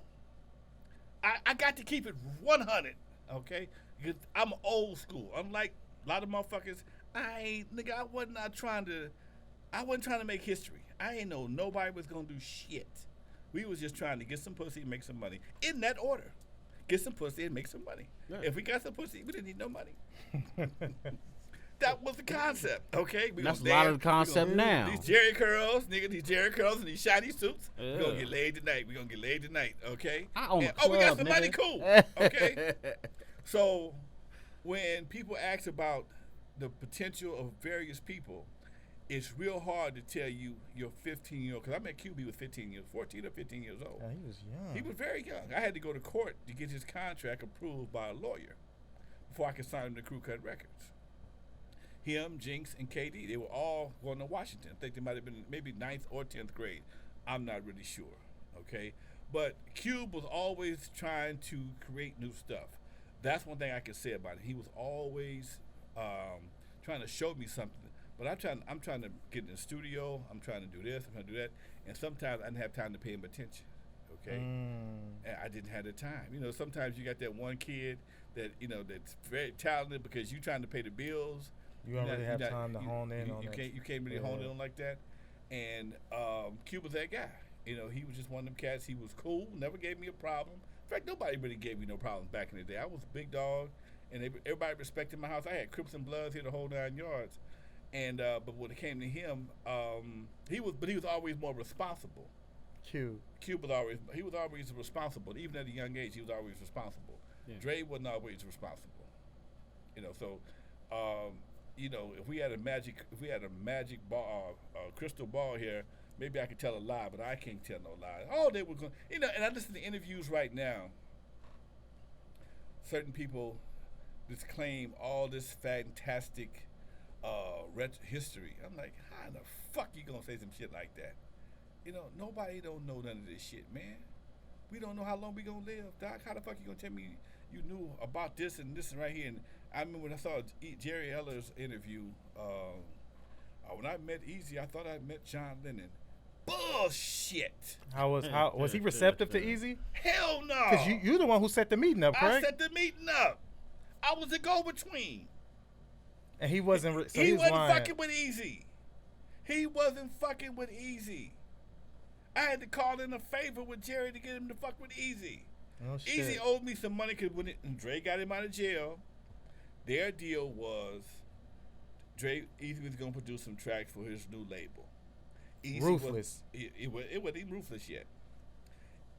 I got to keep it 100, okay? Because I'm old school. Unlike a lot of motherfuckers, I wasn't trying to make history. I ain't know nobody was gonna do shit. We was just trying to get some pussy and make some money. In that order. Get some pussy and make some money. Yeah. If we got some pussy, we didn't need no money. That was the concept, okay? That's a lot of the concept now. These Jerry curls, nigga, and these shiny suits. We're going to get laid tonight. Okay? We got some money, cool. Okay? So when people ask about the potential of various people, it's real hard to tell you your 15-year-old, because I met QB was 14 or 15 years old. Yeah, he was young. He was very young. I had to go to court to get his contract approved by a lawyer before I could sign him to Crew Cut Records. Him, Jinx, and KD, they were all going to Washington. I think they might have been maybe 9th or 10th grade. I'm not really sure, okay? But Cube was always trying to create new stuff. That's one thing I can say about it. He was always trying to show me something. But I'm trying to get in the studio. I'm trying to do this. I'm trying to do that. And sometimes I didn't have time to pay him attention, okay? And I didn't have the time. Sometimes you got that one kid that, that's very talented because you're trying to pay the bills. You don't really have time to hone in on that. You can't really hone in on like that. And Cube was that guy. He was just one of them cats. He was cool, never gave me a problem. In fact, nobody really gave me no problems back in the day. I was a big dog, and everybody respected my house. I had Crips and Bloods here the whole 9 yards. And but when it came to him, he was always more responsible. Cube was always responsible. Even at a young age, he was always responsible. Yeah. Dre wasn't always responsible. So. If we had a magic ball, crystal ball here, maybe I could tell a lie, but I can't tell no lie. Oh, they were going, and I listen to interviews right now. Certain people just claim all this fantastic history. I'm like, how in the fuck you gonna say some shit like that? Nobody don't know none of this shit, man. We don't know how long we gonna live, Doc. How the fuck you gonna tell me you knew about this and right here? And I remember when I saw Jerry Eller's interview, when I met Eazy, I thought I met John Lennon. Bullshit. How was he receptive to Eazy? Hell no. Because you're the one who set the meeting up, correct? I set the meeting up. I was the go-between. And he wasn't. He wasn't fucking with Eazy. He wasn't fucking with Eazy. I had to call in a favor with Jerry to get him to fuck with Eazy. Oh, shit. Eazy owed me some money because when Dre got him out of jail, their deal was Eazy was going to produce some tracks for his new label. Ruthless. It wasn't even Ruthless yet.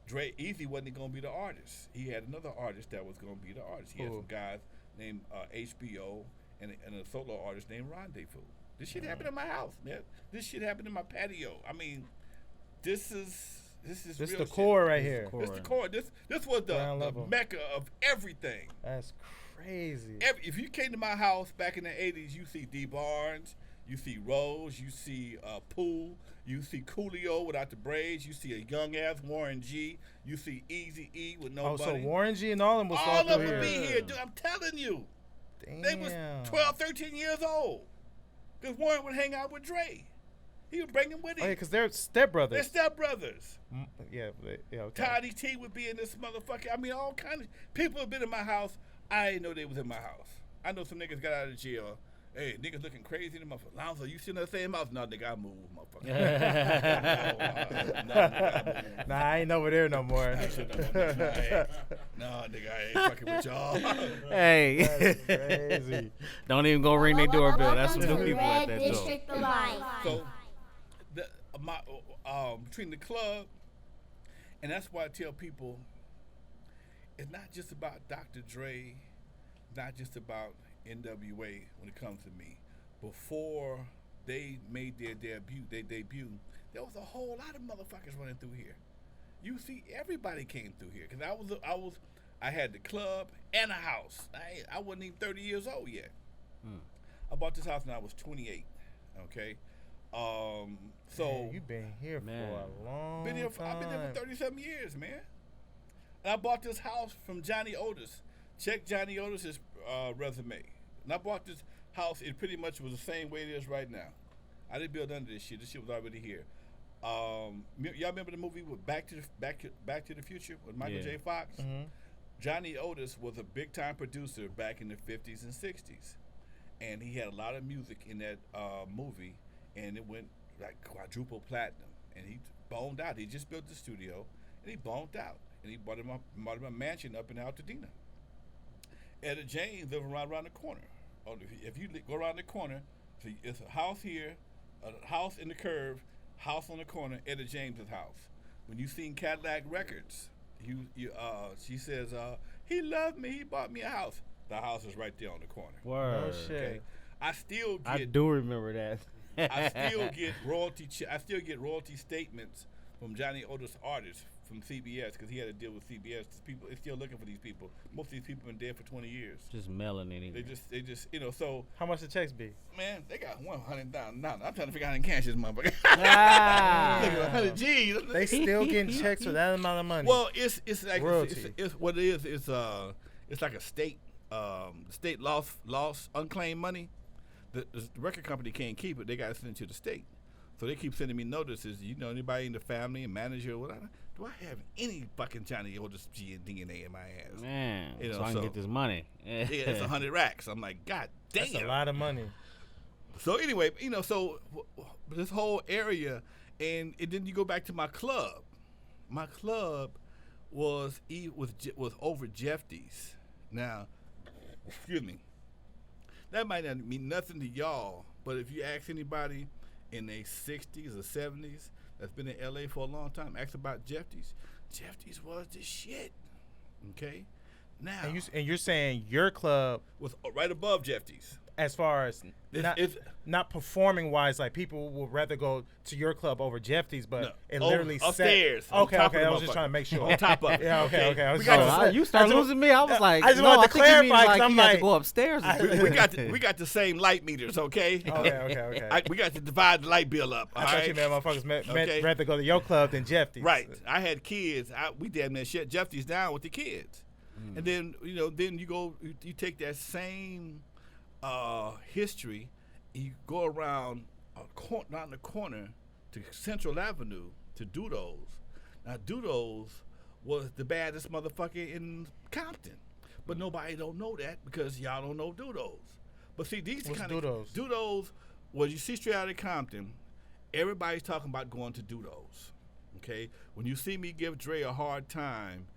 Eazy wasn't going to be the artist. He had another artist that was going to be the artist. He had some guys named HBO and a solo artist named Rendezvous. This shit happened in my house, man. This shit happened in my patio. I mean, this is this real the shit. core right here. This the core. This was the mecca of everything. That's crazy. If you came to my house back in the 80s, you see D Barnes, you see Rose, you see Pooh, you see Coolio without the braids, you see a young ass Warren G, you see Eazy-E with no money. Oh, so Warren G and all of them was all of them would be here, dude. I'm telling you. Damn. They was 12, 13 years old. Because Warren would hang out with Dre. He would bring him with him. Oh, yeah, because they're stepbrothers. They're stepbrothers. Yeah, okay. Toddy T would be in this motherfucker. I mean, all kinds of people have been in my house. I didn't know they was in my house. I know some niggas got out of jail. Hey, niggas looking crazy in the motherfucker. Lonzo, you sitting there saying mouth? No, nigga, I moved, motherfucker. Nah, I ain't over there no more. No, nigga, I ain't fucking with y'all. Hey. That's crazy. Don't even go ring their doorbell. That's some new people at that door. District Alive. So, between the club And that's why I tell people, it's not just about Dr. Dre, not just about NWA when it comes to me. Before they made their debut, there was a whole lot of motherfuckers running through here. You see, everybody came through here because I had the club and a house. I wasn't even 30 years old yet. I bought this house when I was 28. Okay, so man, you've been here for a long time. I've been there for 37 years, man. And I bought this house from Johnny Otis. Check Johnny Otis's resume. And I bought this house. It pretty much was the same way it is right now. I didn't build under this shit. This shit was already here. Y'all remember the movie with Back to the Future with Michael J. Fox? Mm-hmm. Johnny Otis was a big time producer back in the 50s and 60s, and he had a lot of music in that movie, and it went like quadruple platinum. And he boned out. He just built the studio, and he boned out, and he bought him a mansion up in Altadena. Etta James lived right around the corner. If you go around the corner, so it's a house here, a house in the curve, house on the corner, Etta James's house. When you seen Cadillac Records, she says, he loved me, he bought me a house. The house is right there on the corner. Word. Oh, shit. Okay? I do remember that. I still get royalty statements from Johnny Otis artists from CBS because he had to deal with CBS. People, they're still looking for these people. Most of these people have been dead for 20 years. Just melanin. They just, so. How much the checks be? Man, they got $100,000. I'm trying to figure out how to cash this motherfucker. Look at 100 G's. They still getting checks for that amount of money. Well, it's like royalty. It's what it is. It's like a state lost unclaimed money. The record company can't keep it. They got to send it to the state. So they keep sending me notices. You know, anybody in the family and manager or whatever. Do I have any fucking Johnny Otis DNA in my ass? Man, you know, so I can get this money. Yeah, it's 100 racks. I'm like, God damn. That's a lot of money. So anyway, so this whole area, and then you go back to my club. My club was over Jeffy's. Now, excuse me. That might not mean nothing to y'all, but if you ask anybody in their 60s or 70s that's been in LA for a long time, ask about Jeffy's. Jeffy's was the shit. Okay? Now. And you're saying your club was right above Jeffy's. As far as not performing wise, like people would rather go to your club over Jeffy's, but it literally upstairs. Okay. I was just trying to make sure. On top of it. Yeah, okay. You started losing me. I was like, I just wanted to clarify because I'm you like, had to go upstairs. we got the same light meters, okay? Okay. We got to divide the light bill up. I thought you meant motherfuckers meant rather go to your club than Jeffy's. Right. I had kids. We damn near shut Jeffy's down with the kids, and then then you take that same history, you go around the corner to Central Avenue to Dudo's. Now Dudo's was the baddest motherfucker in Compton, but nobody don't know that because y'all don't know Dudo's. But see, these kind of Dudo's, well, you see straight out of Compton, everybody's talking about going to Dudo's. Okay, when you see me give Dre a hard time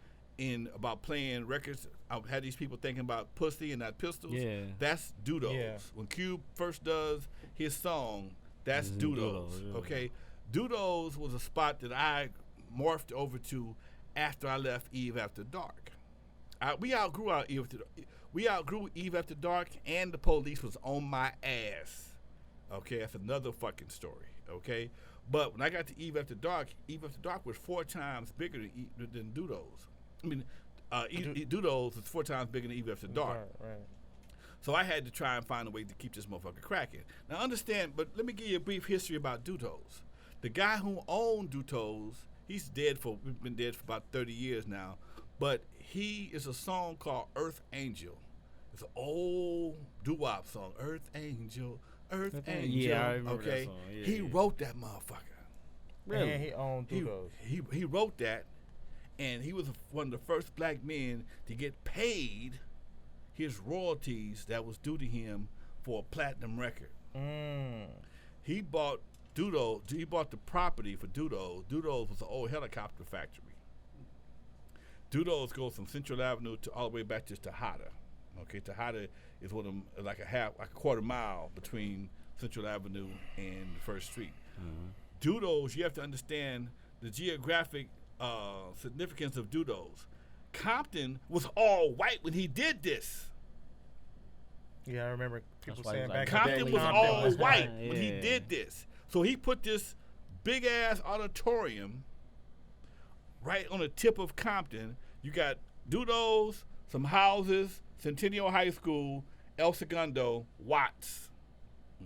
about playing records, I've had these people thinking about pussy and not pistols. Yeah. That's Dudo's. Yeah. When Cube first does his song, that's Dudo's. Yeah. Okay. Dudo's was a spot that I morphed over to after I left Eve After Dark. We outgrew Eve After Dark, and the police was on my ass. Okay, that's another fucking story. Okay, but when I got to Eve After Dark was 4 times bigger than Dudo's. I mean, Dudo's is 4 times bigger than Eve After Dark. Right. So I had to try and find a way to keep this motherfucker cracking. Now understand, but let me give you a brief history about Dudo's. The guy who owned Dudo's, he's been dead for about 30 years now, but he is a song called Earth Angel. It's an old doo-wop song, Earth Angel, Earth Angel. Yeah, I remember that song. Yeah, he wrote that motherfucker. Really? And he owned Dudo's. He wrote that. And he was one of the first black men to get paid his royalties that was due to him for a platinum record. He bought Dudo. He bought the property for Dudo. Dudo's was an old helicopter factory. Dudo's goes from Central Avenue all the way back to Tejada. Okay, Tejada is like a quarter mile between Central Avenue and First Street. Dudo's, you have to understand the geographic significance of Dudos. Compton was all white when he did this. Yeah, I remember people why he saying was like, back in the Compton day. was Compton all was white white. when he Yeah. did this. So he put this big ass auditorium right on the tip of Compton. You got Dudos, some houses, Centennial High School, El Segundo, Watts.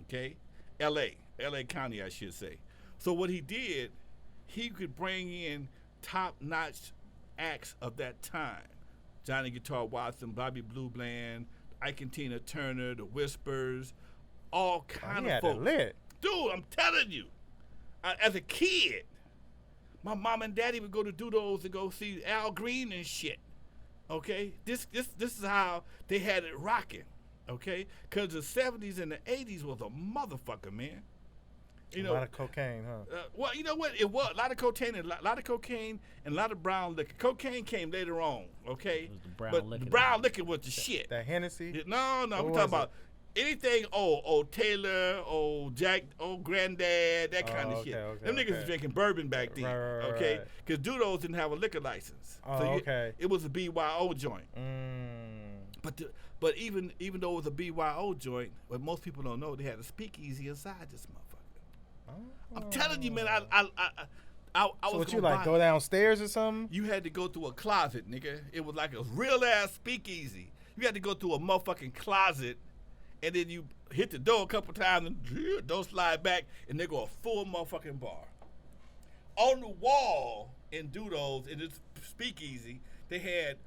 Okay? LA County, I should say. So what he did, he could bring in top-notch acts of that time. Johnny Guitar Watson, Bobby Blue Bland, Ike and Tina Turner, The Whispers, all kind He of had it folks. lit. Dude, I'm telling you, as a kid, my mom and daddy would go to Dudos to go see Al Green and shit. Okay, this is how they had it rocking. Okay, because the 70s and the 80s was a motherfucker, man. You A know, lot of cocaine, huh? well, you know what? It was a lot of cocaine, and a lot of cocaine, and a lot of brown liquor. Cocaine came later on, okay? It was the brown but liquor. the brown liquor was the shit. That Hennessy. No, What we're was talking about anything old Taylor, old Jack, old Granddad, that kind of okay, shit. okay, Them niggas was okay. drinking bourbon back then, Right, okay? right. Because Dudos didn't have a liquor license. Oh, So okay. it was a BYO joint. Mm. But even though it was a BYO joint, what most people don't know, they had a speakeasy inside this motherfucker. I'm telling you, man, I So was what you gonna like? buy- Go downstairs or something? You had to go through a closet, nigga. It was like a real ass speakeasy. You had to go through a motherfucking closet, and then you hit the door a couple times, and don't slide back, and they go a full motherfucking bar. On the wall in Dudos, in this speakeasy, they had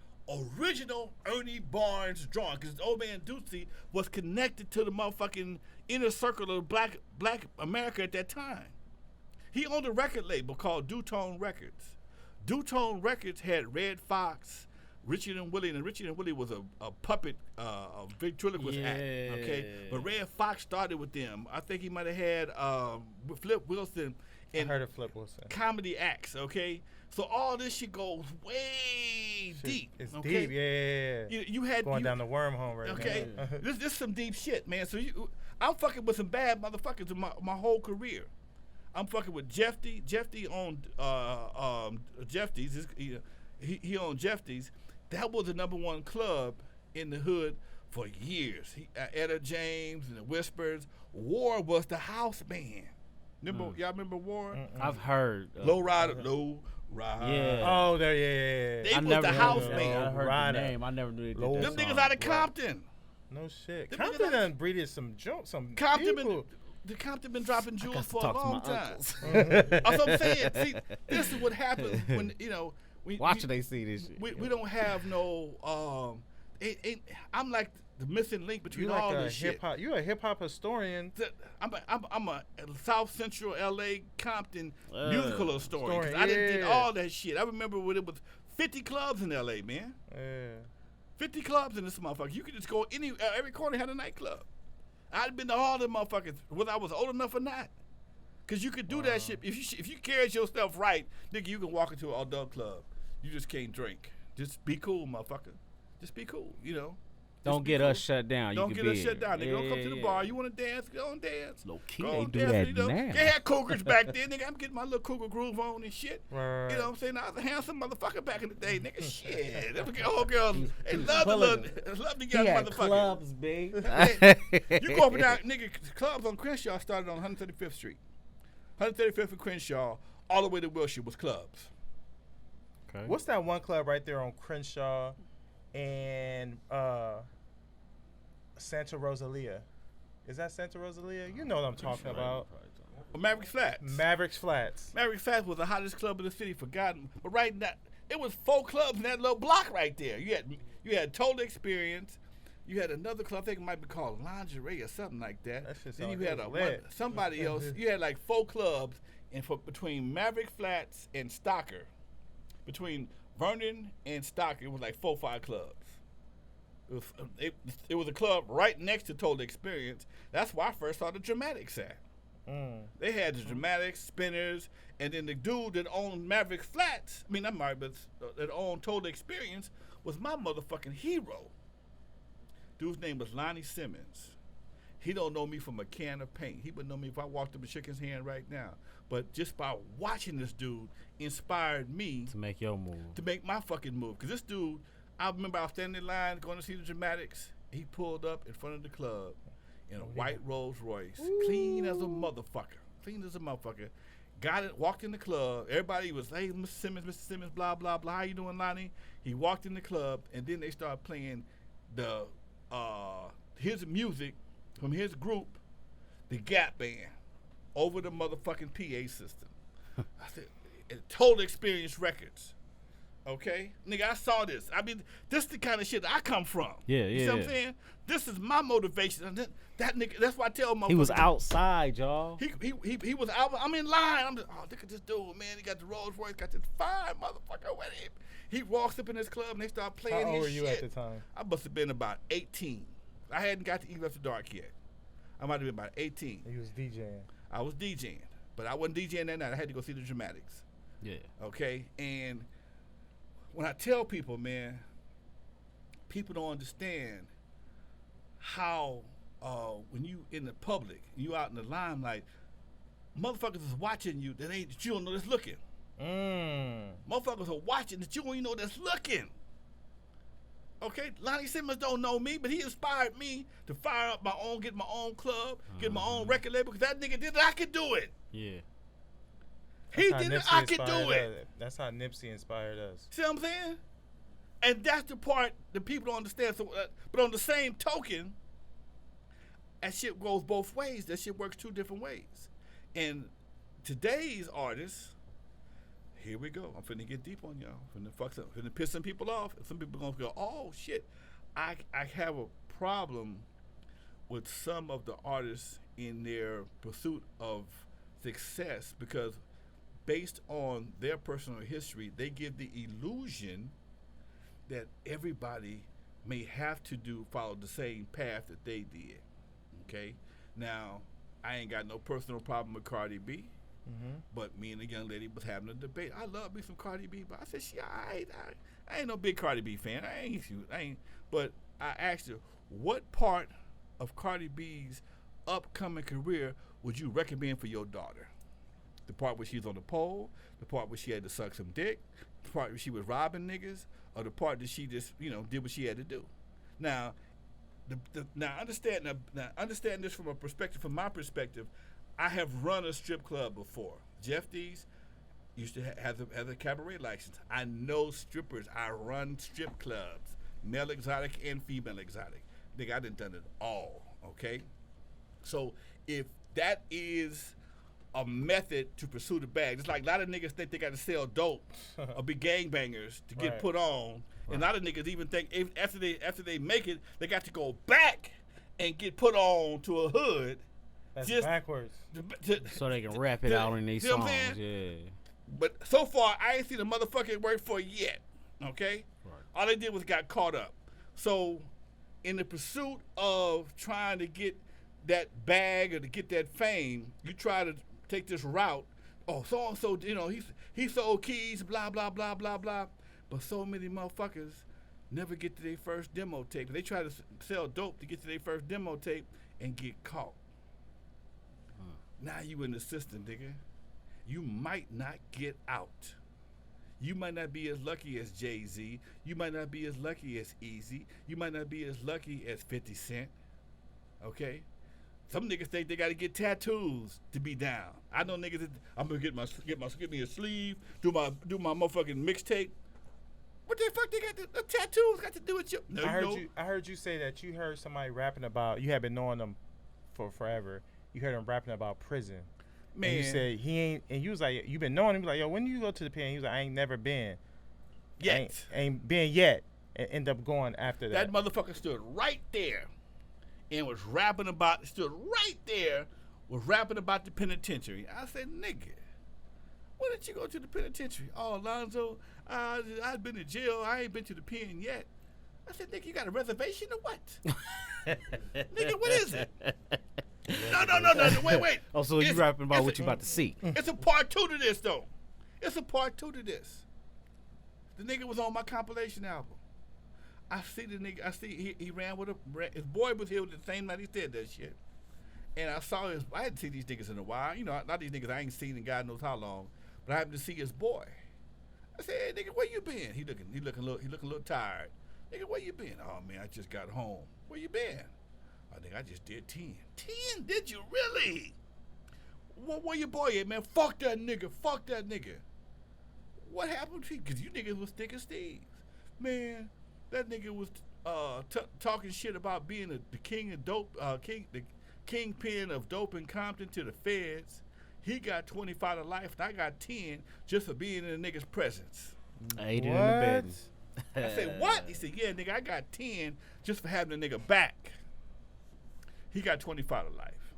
original Ernie Barnes drawing, because old man Ducey was connected to the motherfucking inner circle of black America at that time. He owned a record label called Dutone Records. Dutone Records had Red Fox, Richard and Willie, and Richard and Willie was a puppet, a ventriloquist act, okay? Yeah. But Red Fox started with them. I think he might have had Flip Wilson I and heard of Flip Wilson. comedy acts, okay? So all this shit goes way deep. It's okay? deep, yeah. You had Going down the wormhole right okay. now. This some deep shit, man. So I'm fucking with some bad motherfuckers in my whole career. I'm fucking with Jeffy. Jeffy owned Jeffy's. He owned Jeffy's. That was the #1 club in the hood for years. Etta James and the Whispers. War was the house band. Y'all remember War? I've heard. Low Rider. Low Rider. Yeah. Oh, there, yeah. They I was never the knew house that. band. I heard Rider. the name. I never knew they did Low- that Them niggas song. out of Compton. No shit. Them Compton niggas- done breeded some jokes, some Compton people. the Compton been dropping jewels got to for a talk to my long time. uncles. That's what I'm saying. See, this is what happens when Watch they see this shit. we don't have no I'm like the missing link between You all like a this shit. hip hop? You a hip hop historian? I'm a South Central LA Compton musical historian. 'Cause Historian, I did yeah. all that shit. I remember when it was 50 clubs in LA, man. Yeah. 50 clubs in this motherfucker. You could just go every corner had a nightclub. I'd been to all them motherfuckers, whether I was old enough or not. Cause you could do that shit if you carried yourself right, nigga. You can walk into an adult club. You just can't drink. Just be cool, motherfucker. Just be cool, you know. Don't get us shut down. Don't you get can us be shut down. Nigga, don't come to the Yeah, bar. yeah. You want to dance? Go and dance. Low key, Go they and do dance, that you know. now. They had cougars back then, nigga. I'm getting my little cougar groove on and shit. Right. You know what I'm saying? I was a handsome motherfucker back in the day, nigga. Shit. Them old girls, they love Well, the look, love the He young had motherfucker. clubs, big. You go up and down, nigga, clubs on Crenshaw started on 135th Street. 135th and Crenshaw, all the way to Wilshire was clubs. Okay. What's that one club right there on Crenshaw and Santa Rosalia? Is that Santa Rosalia? You know what I'm talking about. Mavericks Flats. Mavericks Flats. Mavericks Flats was the hottest club in the city, forgotten. But right now, it was 4 clubs in that little block right there. You had Total Experience. You had another club, I think it might be called Lingerie or something like that. That shit Then sound you had like lit. somebody else. You had like 4 clubs, and between Maverick Flats and Stocker, between Vernon and Stocker, it was like 4 or 5 clubs. It was a club right next to Total Experience. That's where I first saw the Dramatics at. They had the Dramatics, Spinners, and then the dude that owned Maverick Flats, not Maverick, but that owned Total Experience, was my motherfucking hero. Dude's name was Lonnie Simmons. He don't know me from a can of paint. He would know me if I walked up and shook his hand right now. But just by watching this dude inspired me to make your move. To make my fucking move. Because this dude, I remember I was standing in line going to see the Dramatics. He pulled up in front of the club in a white Rolls Royce, clean as a motherfucker. Clean as a motherfucker. Got it, walked in the club. Everybody was, hey, Mr. Simmons, blah, blah, blah. How you doing, Lonnie? He walked in the club, and then they started playing his music from his group, the Gap Band, over the motherfucking PA system. I said, Total Experience Records. Okay? Nigga, I saw this. I mean, this is the kind of shit I come from. Yeah, you see what I'm saying? This is my motivation. And that nigga, that's why I tell motherfuckers. He was outside, y'all. He was out. I'm in line. I'm just, look at this dude, man. He got the Rolls Royce, got this fine motherfucker with him. He walks up in this club and they start playing his shit. How old were you at the time? I must have been about 18. I hadn't got to Eat After Dark yet. I might have been about 18. He was DJing. I was DJing. But I wasn't DJing that night. I had to go see the Dramatics. Yeah. Okay? And when I tell people, man, people don't understand how when you in the public, you out in the limelight, motherfuckers is watching you that you don't know that's looking. Motherfuckers are watching that you don't even know that's looking. Okay, Lonnie Simmons don't know me, but he inspired me to fire up my own, get my own club, get my own record label, because that nigga did it, I could do it. Yeah. He did it, I could do it. That's how Nipsey inspired us. See what I'm saying? And that's the part that people don't understand. So, but on the same token, that shit goes both ways. That shit works two different ways. And today's artists, here we go. I'm finna get deep on y'all. Finna piss some people off. Some people gonna go, oh shit. I have a problem with some of the artists in their pursuit of success because based on their personal history, they give the illusion that everybody may have to follow the same path that they did. Okay? Now, I ain't got no personal problem with Cardi B. But me and the young lady was having a debate. I love me some Cardi B, but I said, shit, I ain't no big Cardi B fan. But I asked her, what part of Cardi B's upcoming career would you recommend for your daughter? The part where she's on the pole, the part where she had to suck some dick, the part where she was robbing niggas, or the part that she just, did what she had to do. Now, understand this from my perspective. I have run a strip club before. Jeff D's used to have a cabaret license. I know strippers. I run strip clubs, male exotic and female exotic. Nigga, I done it all, okay? So if that is a method to pursue the bag, it's like a lot of niggas think they got to sell dope or be gangbangers to get put on. Right. And a lot of niggas even think after they make it, they got to go back and get put on to a hood. That's just backwards. So they can rap it out in these songs. Yeah. But so far, I ain't seen a motherfucker it work for yet. Okay? Right. All they did was got caught up. So in the pursuit of trying to get that bag or to get that fame, you try to take this route. Oh, so-and-so, he sold keys, blah, blah, blah, blah, blah. But so many motherfuckers never get to their first demo tape. They try to sell dope to get to their first demo tape and get caught. Now you in the system, nigga. You might not get out. You might not be as lucky as Jay-Z. You might not be as lucky as Eazy. You might not be as lucky as 50 Cent. Okay? Some niggas think they gotta get tattoos to be down. I know niggas that I'm gonna get me a sleeve, do my motherfucking mixtape. What the fuck they got the tattoos got to do with you? No, I heard you say that you heard somebody rapping about, you had been knowing them for forever. You heard him rapping about prison. Man. And you said he ain't, and you was like, you been knowing him. He was like, yo, when you go to the pen? He was like, I ain't never been. Yet. Ain't been yet. And end up going after that. That motherfucker stood right there and was rapping about the penitentiary. I said, nigga, when did you go to the penitentiary? Oh, Lonzo, I've been to jail. I ain't been to the pen yet. I said, nigga, you got a reservation or what? Nigga, what is it? No, wait. Oh, so you rapping about what you about to see. It's a part two to this, though. It's a part two to this. The nigga was on my compilation album. I see the nigga, he ran with his boy was here with the same night he said that shit. And I saw his. I hadn't seen these niggas in a while. You know, not these niggas I ain't seen in God knows how long. But I happened to see his boy. I said, "Hey, nigga, where you been?" He looking a little tired. Nigga, where you been? Oh man, I just got home. Where you been? I think I just did 10. 10? Did you really? Where your boy at, man? Fuck that nigga. Fuck that nigga. What happened to you? Because you niggas was thick as thieves. Man, that nigga was talking shit about being the king of dope, the kingpin of dope in Compton to the feds. He got 25 to life, and I got 10 just for being in the nigga's presence. Aided in the bed. I said, what? He said, yeah, nigga, I got 10 just for having the nigga back. He got 25 to life.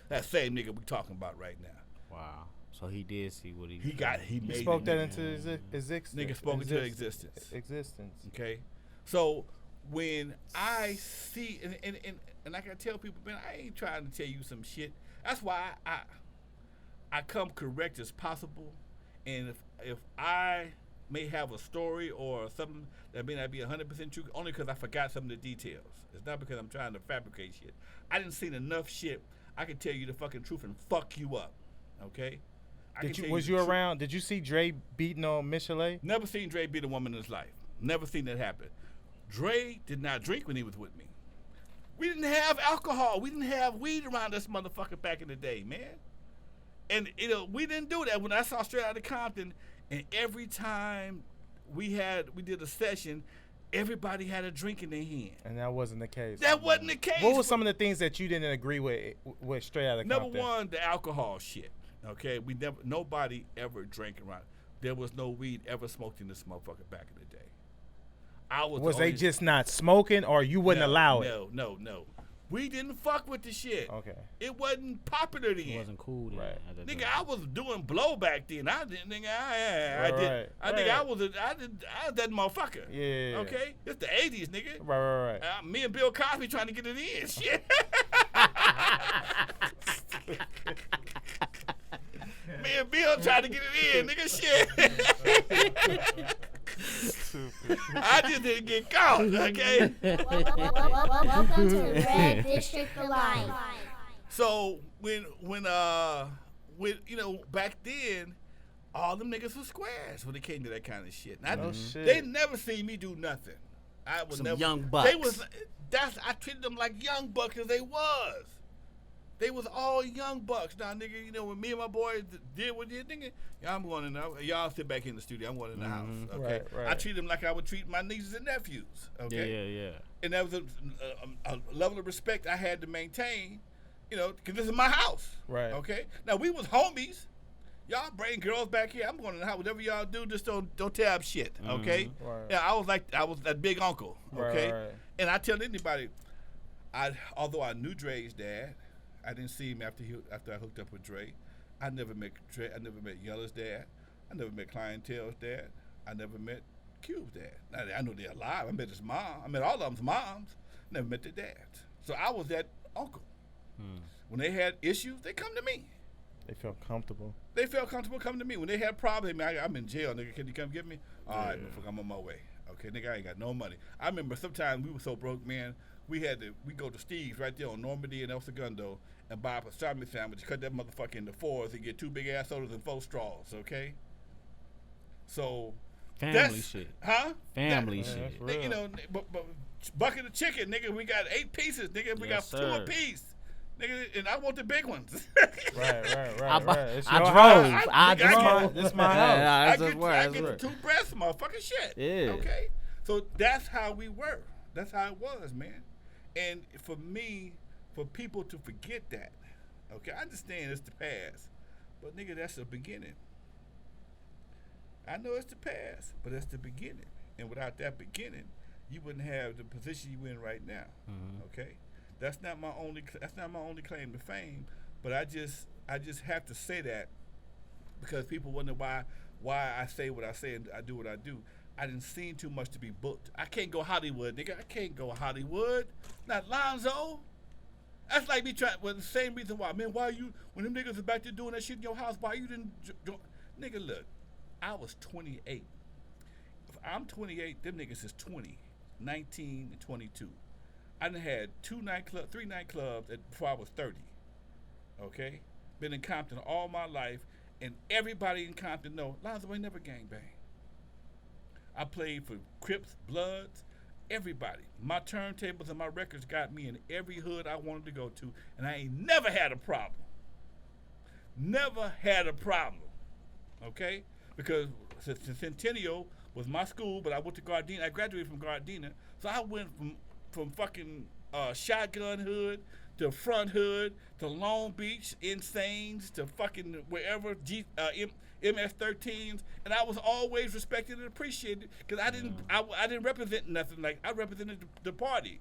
That same nigga we talking about right now. Wow. So he did see what he got. He made spoke it, that nigga. into existence. Nigga spoke into existence. Okay. So when I see and I can tell people, man, I ain't trying to tell you some shit. That's why I come correct as possible. And if I may have a story or something that may not be 100% true, only because I forgot some of the details. It's not because I'm trying to fabricate shit. I didn't see enough shit. I can tell you the fucking truth and fuck you up. Okay? Was you around? Did you see Dre beating on Michelet? Never seen Dre beat a woman in his life. Never seen that happen. Dre did not drink when he was with me. We didn't have alcohol. We didn't have weed around this motherfucker back in the day, man. And we didn't do that. When I saw Straight Outta Compton, and every time we did a session, everybody had a drink in their hand. And that wasn't the case. That wasn't the case. What were some of the things that you didn't agree with Straight Outta Compton? Number one, the alcohol shit. Okay, nobody ever drank around. There was no weed ever smoked in this motherfucker back in the day. Was they just not smoking, or you wouldn't allow it? No. We didn't fuck with the shit. Okay. It wasn't popular then. It wasn't cool then. Right. Nigga, I was doing blow back then. I did. Nigga, I was that motherfucker. Yeah. Okay. It's the '80s, nigga. Right. Me and Bill Cosby trying to get it in. Shit. Me and Bill trying to get it in, nigga. Shit. I just didn't get caught, okay? Welcome to Red District the Line. So when back then, all them niggas were squares when it came to that kind of shit. Shit. They never seen me do nothing. I was Some never young bucks. I treated them like young bucks because they was. They was all young bucks. Now, nigga, when me and my boys did what they did, nigga, I'm going in there. Y'all sit back in the studio. I'm going in the house. Okay. Right. I treat them like I would treat my nieces and nephews. Okay. Yeah. And that was a level of respect I had to maintain, because this is my house. Right. Okay. Now we was homies. Y'all bring girls back here. I'm going in the house. Whatever y'all do, just don't tab shit. Okay. Right. Yeah, I was that big uncle. Okay. Right. And I tell anybody, although I knew Dre's dad. I didn't see him after I hooked up with Dre. I never met Dre. I never met Yella's dad. I never met Clientele's dad. I never met Cube's dad. Now, I know they're alive. I met his mom. I met all of them's moms. Never met their dads. So I was that uncle. When they had issues, they come to me. They felt comfortable. They felt comfortable coming to me. When they had problems, I'm in jail, nigga. Can you come get me? All right, motherfucker, I'm on my way. Okay, nigga, I ain't got no money. I remember sometimes we were so broke, man. We go to Steve's right there on Normandy and El Segundo and buy a pastrami sandwich, cut that motherfucker into fours and get 2 big ass sodas and 4 straws, okay? So family shit. Huh? Family shit. But bucket of chicken, nigga, we got 8 pieces, nigga. We got 2 apiece. Nigga, and I want the big ones. Right. I drove. This my house. I get the 2 breasts, motherfucking shit. Yeah. Okay? So that's how we were. That's how it was, man. And for people to forget that, okay, I understand it's the past, but nigga, that's the beginning. I know it's the past, but that's the beginning. And without that beginning, you wouldn't have the position you in right now. Okay, that's not my only claim to fame, but I just have to say that because people wonder why I say what I say and I do what I do. I didn't see too much to be booked. I can't go Hollywood, nigga. I can't go Hollywood. Not Lonzo. That's like me trying. Well, the same reason why, man. Why you when them niggas are back there doing that shit in your house? Why you didn't? Nigga, look. I was 28. If I'm 28, them niggas is 20, 19, and 22. I done had 3 nightclubs before I was 30. Okay? Been in Compton all my life, and everybody in Compton know Lonzo ain't never gangbang. I played for Crips, Bloods, everybody. My turntables and my records got me in every hood I wanted to go to, and I ain't never had a problem. Never had a problem. Okay? Because Centennial was my school, but I went to Gardena. I graduated from Gardena, so I went from fucking Shotgun Hood to Front Hood to Long Beach, Insanes to fucking wherever, MS-13s, and I was always respected and appreciated because I didn't represent nothing. Like, I represented the party.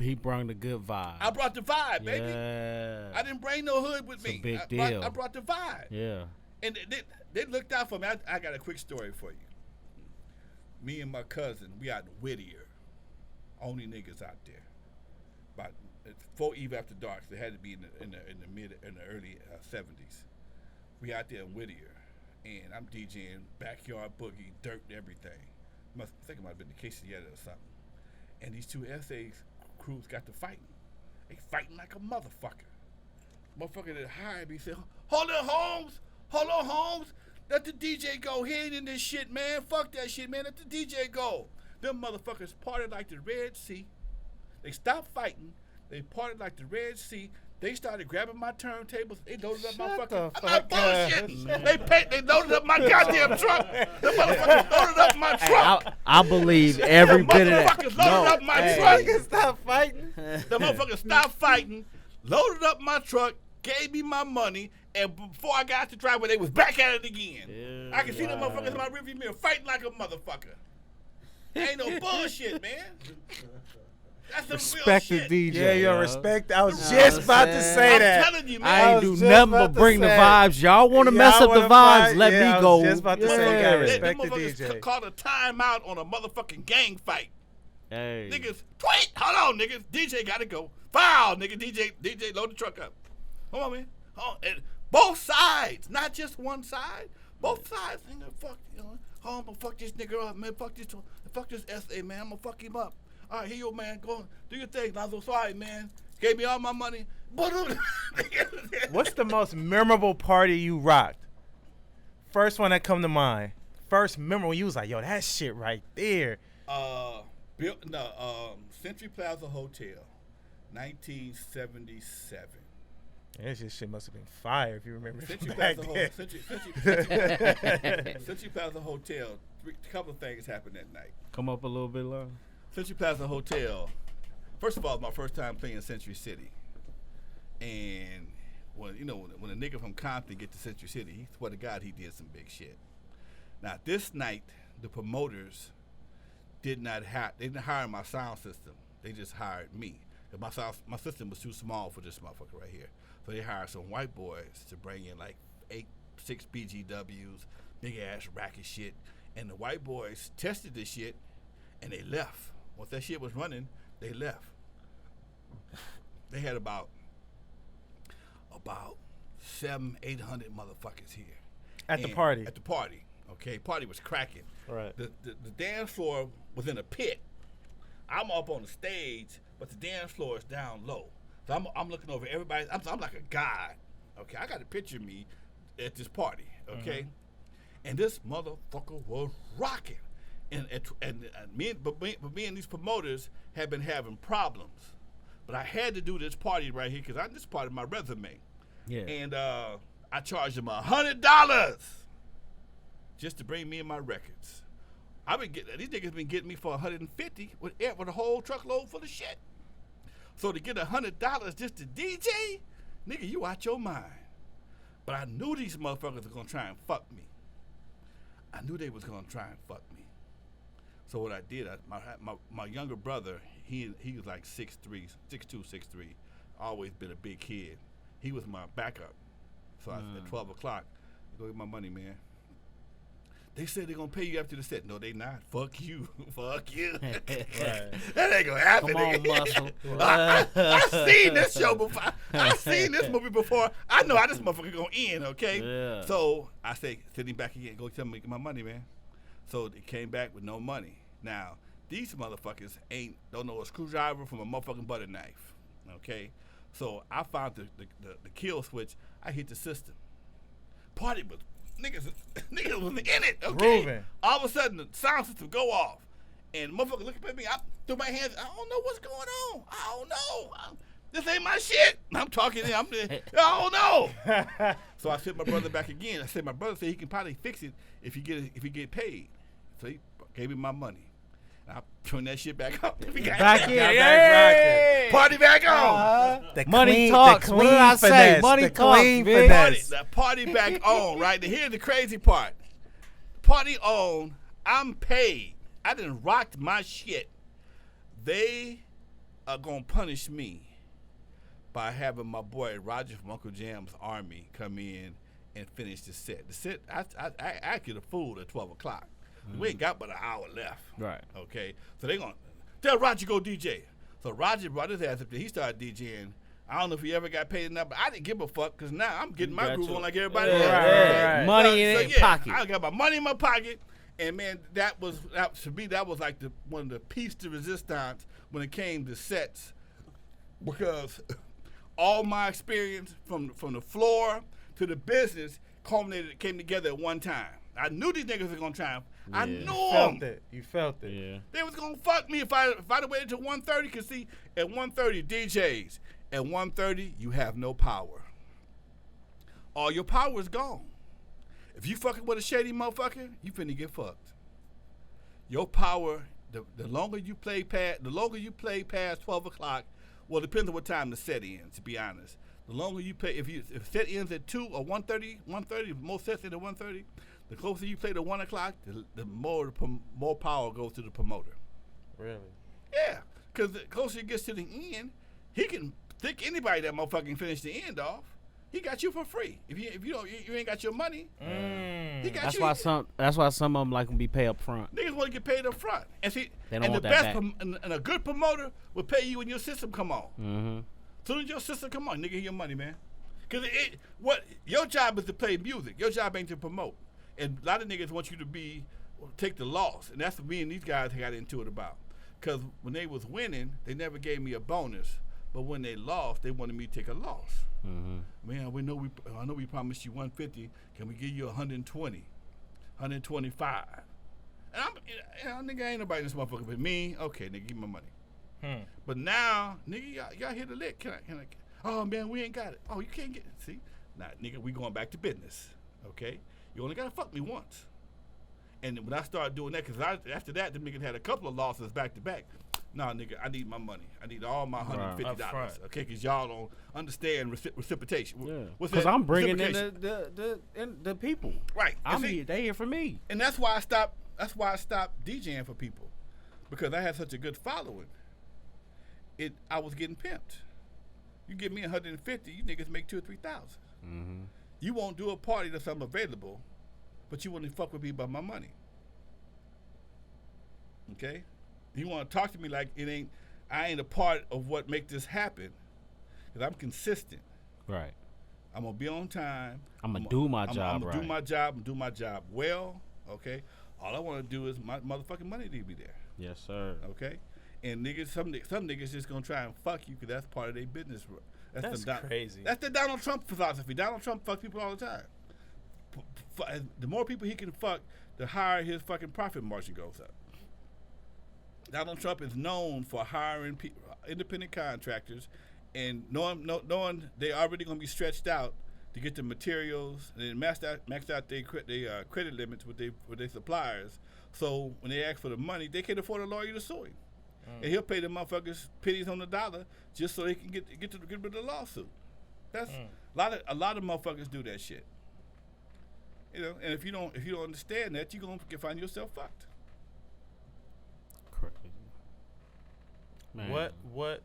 He brought the good vibe. I brought the vibe, baby. Yeah. I didn't bring no hood with me. It's a big deal. I brought the vibe. Yeah. And they looked out for me. I got a quick story for you. Me and my cousin, we out in Whittier. Only niggas out there. About 4 Eve after dark. They had to be in the early 70s. We out there in Whittier, and I'm DJing backyard boogie, dirt, and everything. I think it might have been the Quesadilla or something. And these two SA crews got to fighting. They fighting like a motherfucker. Motherfucker that hired me said, "Hold on, Holmes. Let the DJ go. He ain't in this shit, man. Fuck that shit, man. Let the DJ go." Them motherfuckers parted like the Red Sea. They stopped fighting. They parted like the Red Sea. They started grabbing my turntables. They loaded up my fucking. I'm not bullshitting. They loaded up my goddamn truck. The motherfuckers loaded up my truck. I believe every bit of that. Motherfuckers loaded up my truck. Stop fighting. The motherfuckers stopped fighting, loaded up my truck, gave me my money, and before I got to the driveway, they was back at it again. Yeah, I can see the motherfuckers in my rearview mirror fighting like a motherfucker. Ain't no bullshit, man. That's some Respect real the shit. DJ. Yeah, yo, yo. respect. I was just about to say I'm that. telling you, man. I ain't was do just nothing about but to bring the say. vibes. Y'all want to mess Y'all up the wanna vibes? fight? Let Yeah, I me was go. just about to say, Yeah. you gotta Them respect the motherfuckers DJ. called a timeout on a motherfucking gang fight. Hey. Niggas, tweet. Hold on, niggas. DJ gotta go. Foul, nigga. DJ, load the truck up. Hold on, man. Hold on. And both sides, not just one side. Both sides. Nigga, fuck, you know. Hold on, I'm gonna fuck this nigga up, man. Fuck this SA, man. I'm gonna fuck him up. All right, here you go, man. Go on. Do your thing, Lonzo. Sorry, man. Gave me all my money. What's the most memorable party you rocked? First one that come to mind. First memorable when you was like, yo, that shit right there. Century Plaza Hotel, 1977. That shit must have been fire if you remember. Century back Plaza, then. Century Plaza Hotel. A couple of things happened that night. Come up a little bit lower. Century Plaza Hotel. First of all, it was my first time playing Century City, and when a nigga from Compton get to Century City, he swear to God he did some big shit. Now this night, the promoters didn't hire my sound system. They just hired me. My system was too small for this motherfucker right here. So they hired some white boys to bring in like 6 BGWs, big ass racket shit, and the white boys tested this shit, and they left. Once that shit was running, they left. They had about 700-800 motherfuckers here At the party. At the party, okay. Party was cracking. Right. The dance floor was in a pit. I'm up on the stage, but the dance floor is down low. So I'm looking over everybody. I'm like a god. Okay, I got a picture of me at this party. Okay, and this motherfucker was rocking. And me and these promoters have been having problems, but I had to do this party right here because this part of my resume. Yeah. And I charged them $100 just to bring me and my records. These niggas been getting me for $150 with a whole truckload full of shit. So to get $100 just to DJ, nigga, you out your mind. But I knew these motherfuckers were gonna try and fuck me. I knew they was gonna try and fuck me. So what I did, my younger brother, he was like 6'2", 6'3", always been a big kid. He was my backup. So at 12 o'clock, go get my money, man. They said they're gonna pay you after the set. No, they not. Fuck you. Fuck you. That ain't gonna happen. Come on, nigga. muscle. I seen this show before. I seen this movie before. I know how this motherfucker gonna end, okay? Yeah. So I say, sitting back again, go tell me to get my money, man. So they came back with no money. Now, these motherfuckers don't know a screwdriver from a motherfucking butter knife. Okay, so I found the kill switch. I hit the system. Party was niggas was in it. Okay, Grooving. all of a sudden the sound system go off, and motherfucker looking at me. I threw my hands. I don't know what's going on. I don't know. This ain't my shit. I'm talking. I don't know. So I sent my brother back again. I said my brother said he can probably fix it if he get paid. So he gave me my money. I turned that shit back up. Back in. Yay! Party back on. The Money clean- talks. the What did clean I say? finesse, Money the talks, clean bitch. finesse. The party back on, right? And here's the crazy part. Party on. I'm paid. I done rocked my shit. They are gonna punish me by having my boy Roger from Uncle Jam's Army come in and finish the set. The set, I acted a fool at 12 o'clock. We ain't got but an hour left. Right. Okay. So they gonna tell Roger go DJ. So Roger brought his ass up there. He started DJing. I don't know if he ever got paid enough, but I didn't give a fuck because now I'm getting my Got groove you. on like everybody Yeah, else. right, right. Money in your pocket. I got my money in my pocket, and man, that to me that was like one of the piece de resistance when it came to sets, because all my experience from the floor to the business came together at one time. I knew these niggas were gonna try. I Yeah. knew Felt them. it. You felt it. Yeah. They was gonna fuck me if I'd have waited till 1:30. Cause see, at 1:30 DJs, at 1:30 you have no power. All your power is gone. If you fucking with a shady motherfucker, you finna get fucked. Your power, the longer you play past 12 o'clock, well, it depends on what time the set ends. To be honest, the longer you play, if set ends at 2 or 1:30, most sets end at 1:30. The closer you play to 1 o'clock, the more power goes to the promoter. Really? Yeah, because the closer it gets to the end, he can think anybody that motherfucking finish the end off. He got you for free. If you ain't got your money, he got That's you. why some of them like to be paid up front. Niggas want to get paid up front. And see, They don't and want the that best back. and a good promoter will pay you when your system come on. Mm-hmm. Soon as your system come on, nigga, your money, man. Because what your job is to play music. Your job ain't to promote. And a lot of niggas want you to take the loss. And that's what me and these guys got into it about. Because when they was winning, they never gave me a bonus. But when they lost, they wanted me to take a loss. Mm-hmm. Man, I know we promised you 150. Can we give you 120, 125? And nigga, ain't nobody in this motherfucker but me. Okay, nigga, give me my money. But now, nigga, y'all hit a lick. Can I? Oh man, we ain't got it. Oh, you can't get it. See, nah, nigga, we going back to business. Okay, you only gotta fuck me once. And when I started doing that, because after that, the nigga had a couple of losses back to back. Nah, nigga, I need my money. I need all my $150. Upfront. Okay, because y'all don't understand reciprocation. Yeah. What's Because that? I'm bringing in Reciprocation. the people. Right. And I'm see, here. They here for me. and that's why I stopped. That's why I stopped DJing for people, because I had such a good following. I was getting pimped. You give me 150, you niggas make 2,000 or 3,000. Mm-hmm. You won't do a party that's available, but you want to fuck with me about my money. Okay, you want to talk to me like I ain't a part of what make this happen, because I'm consistent. Right. I'm gonna be on time. I'm gonna do my job I'm gonna right. do my job well. Okay. All I want to do is my motherfucking money to be there. Yes, sir. Okay. And niggas, some niggas just gonna try and fuck you because that's part of their business. That's crazy. That's the Donald Trump philosophy. Donald Trump fucks people all the time. The more people he can fuck, the higher his fucking profit margin goes up. Donald Trump is known for hiring independent contractors and knowing they already gonna be stretched out to get the materials and then max out their credit limits with their suppliers. So when they ask for the money, they can't afford a lawyer to sue him. And he'll pay the motherfuckers pennies on the dollar just so they can get rid of the lawsuit. That's a lot of motherfuckers do that shit. You know, and if you don't understand that, you're gonna find yourself fucked. Crazy. Man. What?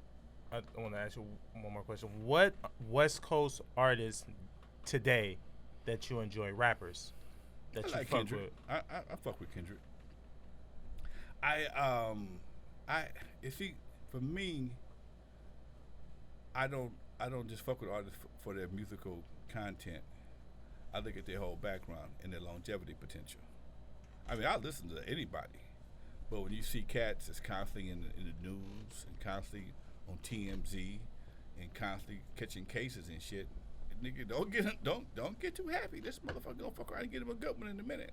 I want to ask you one more question. What West Coast artists today that you enjoy, rappers that I you like fuck Kendrick. with? I fuck with Kendrick. You see, for me, I don't just fuck with artists for their musical content. I look at their whole background and their longevity potential. I mean, I listen to anybody, But when you see cats that's constantly in the news and constantly on TMZ and constantly catching cases and shit, nigga, don't get too happy. This motherfucker gonna fuck around and get him a good one in a minute.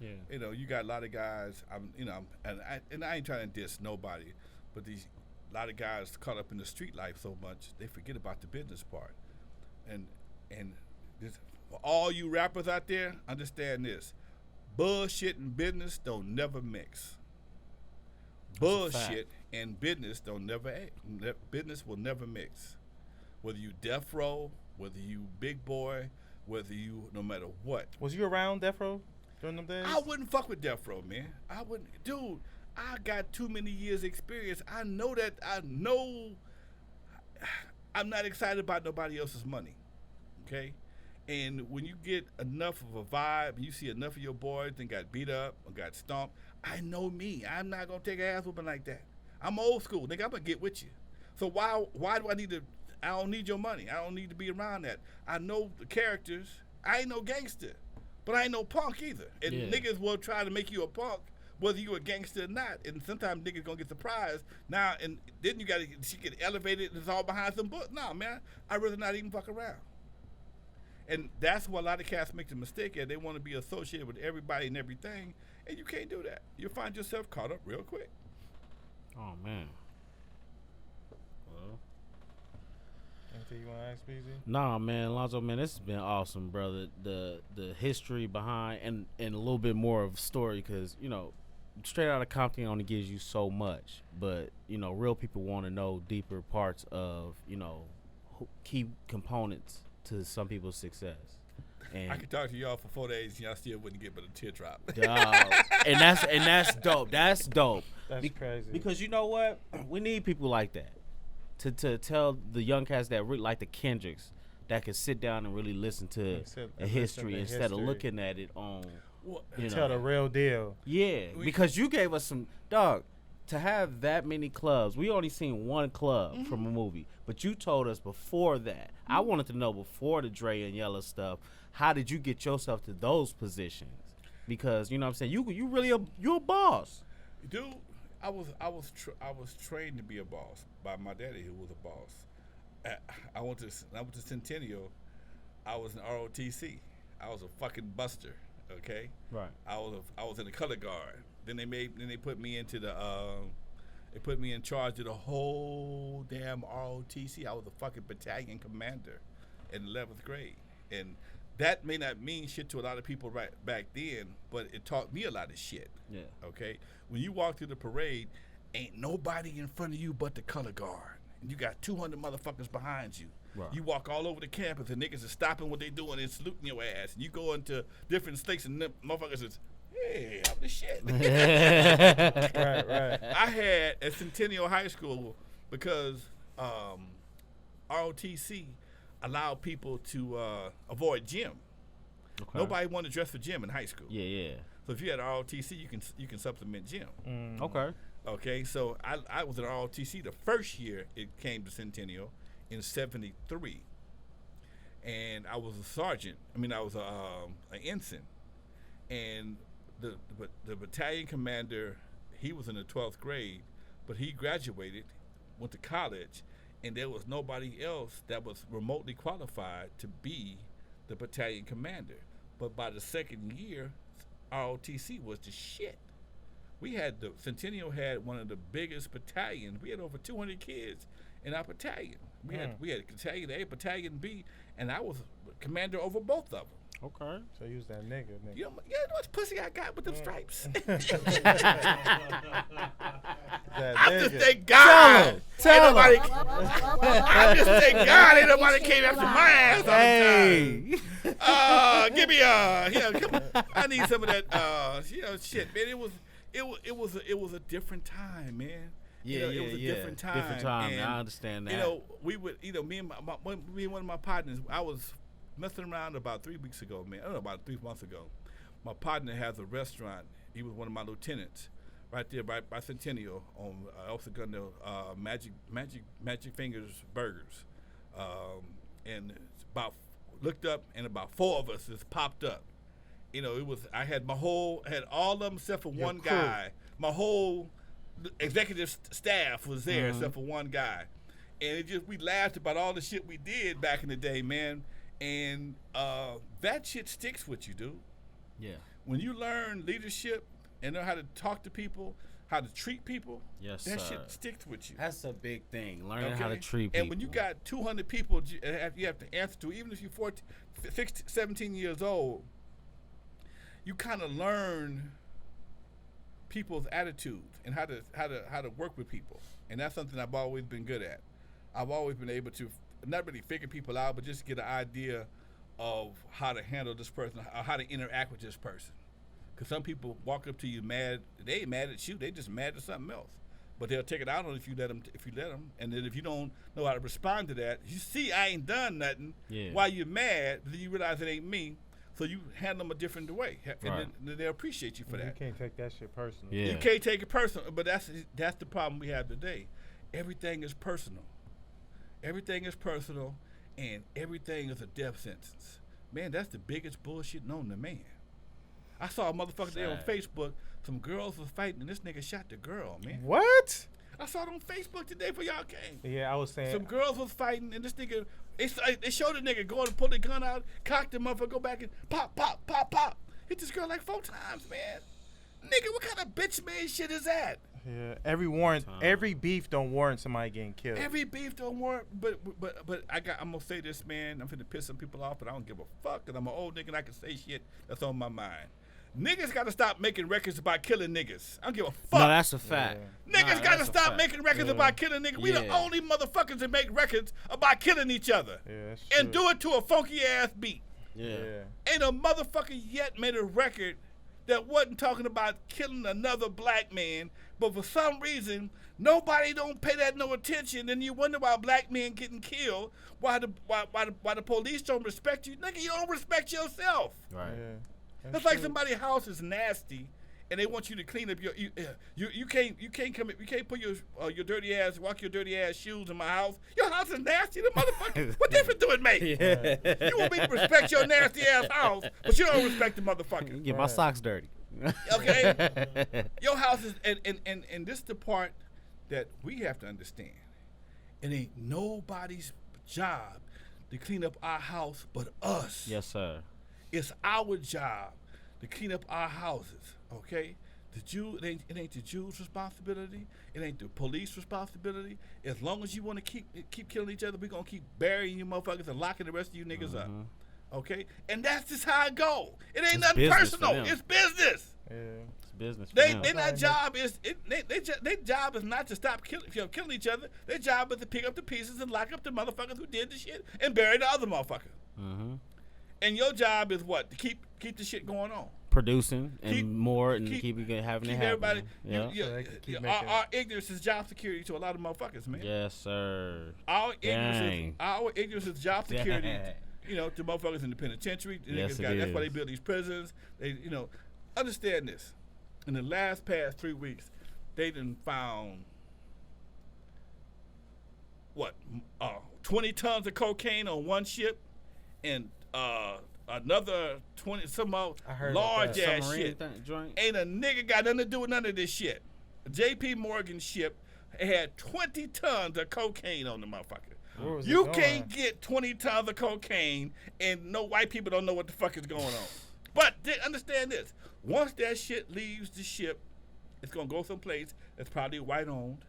Yeah. You know, you got a lot of guys. And I ain't trying to diss nobody, but a lot of guys caught up in the street life so much they forget about the business part. And this, for all you rappers out there, understand this: bullshit and business don't never mix. Bullshit and business business will never mix. Whether you death row, whether you big boy, whether you no matter what. Was you around Death Row during them days? I wouldn't fuck with death row, man. I wouldn't, dude. I got too many years experience. I know I'm not excited about nobody else's money. Okay? And when you get enough of a vibe, you see enough of your boys and got beat up or got stomped, I know me. I'm not gonna take an ass whooping like that. I'm old school, nigga. I'm gonna get with you. So why do I need to? I don't need your money. I don't need to be around that. I know the characters. I ain't no gangster, but I ain't no punk either. And niggas will try to make you a punk, whether you a gangster or not. And sometimes niggas gonna get surprised. Now and then she get elevated and it's all behind some books. Nah, man. I'd rather not even fuck around. And that's what a lot of cats make the mistake at. They want to be associated with everybody and everything, and you can't do that. You'll find yourself caught up real quick. Oh, man. Well. Anything you want to ask, BZ? Nah, man. Lonzo, man, this has been awesome, brother. The history behind and a little bit more of a story because, you know, Straight Outta Compton only gives you so much. But, you know, real people want to know deeper parts of, you know, key components to some people's success. And I could talk to y'all for 4 days and y'all still wouldn't get but a teardrop. and that's dope. That's dope. That's crazy. Because you know what? We need people like that to tell the young cats that really like the Kendricks that can sit down and really listen to a history instead of looking at it on. Tell the real deal. Yeah, because you gave us some dog. To have that many clubs, we only seen one club from a movie, but you told us before that. I wanted to know before the Dre and Yella stuff, how did you get yourself to those positions? Because you know what I'm saying, you really you're a boss. Dude, I was trained to be a boss by my daddy, who was a boss. I went to Centennial. I was in ROTC. I was a fucking buster. Okay. Right. I was in the color guard. Then they put me into they put me in charge of the whole damn ROTC. I was a fucking battalion commander in 11th grade, and that may not mean shit to a lot of people right back then, but it taught me a lot of shit. Yeah. Okay. When you walk through the parade, ain't nobody in front of you but the color guard, and you got 200 motherfuckers behind you. Right. You walk all over the campus, and niggas are stopping what they doing and saluting your ass. And you go into different states, and motherfuckers is, hey, I'm the shit. Right. I had at Centennial High School because ROTC allowed people to avoid gym. Okay. Nobody wanted to dress for gym in high school. Yeah. So if you had ROTC, you can supplement gym. Okay. So I was at ROTC the first year it came to Centennial in '73, and I was a sergeant. I was an ensign, and the battalion commander, he was in the 12th grade, but he graduated, went to college, and there was nobody else that was remotely qualified to be the battalion commander. But by the second year, ROTC was the shit. Centennial had one of the biggest battalions. We had over 200 kids in our battalion. We had Battalion A, Battalion B, and I was commander over both of them. Okay. So you was that nigga. You know much pussy I got with them stripes. I just thank God. Tell him. I just thank God ain't nobody came after my ass all the time. Give me come on. I need some of that shit, man. It was a different time, man. Yeah, it was a different time. Different time. And, I understand that. We would me and one of my partners, I was messing around about 3 weeks ago, man. I don't know, about 3 months ago. My partner has a restaurant. He was one of my lieutenants right there by Centennial on El Segundo, Magic Fingers Burgers. And looked up, and about 4 of us just popped up. I had all of them except for one guy my whole executive staff was there except for one guy, and we laughed about all the shit we did back in the day, man. And that shit sticks with you, dude. Yeah. When you learn leadership and know how to talk to people, how to treat people, Yes, that sir. shit sticks with you. That's a big thing. Learning how to treat people. And when you got 200 people you have to answer to, even if you're 14, 16, 17 years old, you kind of learn people's attitudes and how to work with people. And that's something I've always been good at. I've always been able to not really figure people out, but just get an idea of how to handle this person, or how to interact with this person. Because some people walk up to you mad. They ain't mad at you. They just mad at something else. But they'll take it out on you if you let them. And then if you don't know how to respond to that, you see I ain't done nothing. Yeah. While you're mad, then you realize it ain't me. So you handle them a different way, and Right. then they'll appreciate you for You that. can't take that shit personal. Yeah. You can't take it personal, but that's the problem we have today. Everything is personal. Everything is personal, and everything is a death sentence. Man, that's the biggest bullshit known to man. I saw a motherfucker there on Sad. Facebook. Some girls was fighting, and this nigga shot the girl, man. What? I saw it on Facebook today before y'all came. Yeah, I was saying. Some girls was fighting, and this nigga, they showed the nigga go and pull the gun out, cock the motherfucker, go back and pop, pop, pop, pop. Hit this girl like 4 times, man. Nigga, what kind of bitch made shit is that? Yeah, every beef don't warrant somebody getting killed. Every beef don't warrant, but I'm gonna say this, man. I'm finna piss some people off, but I don't give a fuck, cause I'm an old nigga and I can say shit that's on my mind. Niggas gotta stop making records about killing niggas. I don't give a fuck. No, that's a fact. Niggas gotta that's a stop fact. making records about killing niggas. We the Yeah. only motherfuckers that make records about killing each other. Yeah, that's And true. do it to a funky ass beat. Yeah. Ain't a motherfucker yet made a record that wasn't talking about killing another black man, but for some reason nobody don't pay that no attention, and you wonder why black men getting killed, why the police don't respect you. Nigga, you don't respect yourself. Right. Yeah. That's like somebody's house is nasty, and they want you to clean up you can't put your dirty ass, walk your dirty ass shoes in my house. Your house is nasty, the motherfucker. What difference do it make? Yeah. You want me to respect your nasty ass house, but you don't respect the motherfucker. Get my socks dirty. Okay? Your house is and this is the part that we have to understand. It ain't nobody's job to clean up our house but us. Yes, sir. It's our job to clean up our houses, okay? It ain't the Jews' responsibility. It ain't the police responsibility. As long as you want to keep killing each other, we gonna keep burying you motherfuckers and locking the rest of you niggas up, okay? And that's just how it go. It ain't It's nothing business for personal. them. It's business. Yeah. It's business. For They them. their job is their job is not to stop killing each other. Their job is to pick up the pieces and lock up the motherfuckers who did the shit and bury the other motherfucker. Mm-hmm. And your job is what? To keep the shit going on. Producing and Keep- more and keep- keep it having it Keep happen. everybody. Yeah. So they can keep making- Our ignorance is job security to a lot of motherfuckers, man. Yes, sir. Our Dang. ignorance is job security. Dang. You know, to motherfuckers in the penitentiary. The Yes, niggas it that's why they is. build these prisons. They, understand this. In the past 3 weeks, they done found 20 tons of cocaine on one ship, and another 20 some more I heard about large that. ass shit. Joint. Ain't a nigga got nothing to do with none of this shit. JP Morgan ship had 20 tons of cocaine on the motherfucker. Where was it You going? can't get 20 tons of cocaine and no white people don't know what the fuck is going on. But understand this. Once that shit leaves the ship, it's going to go someplace that's probably white owned.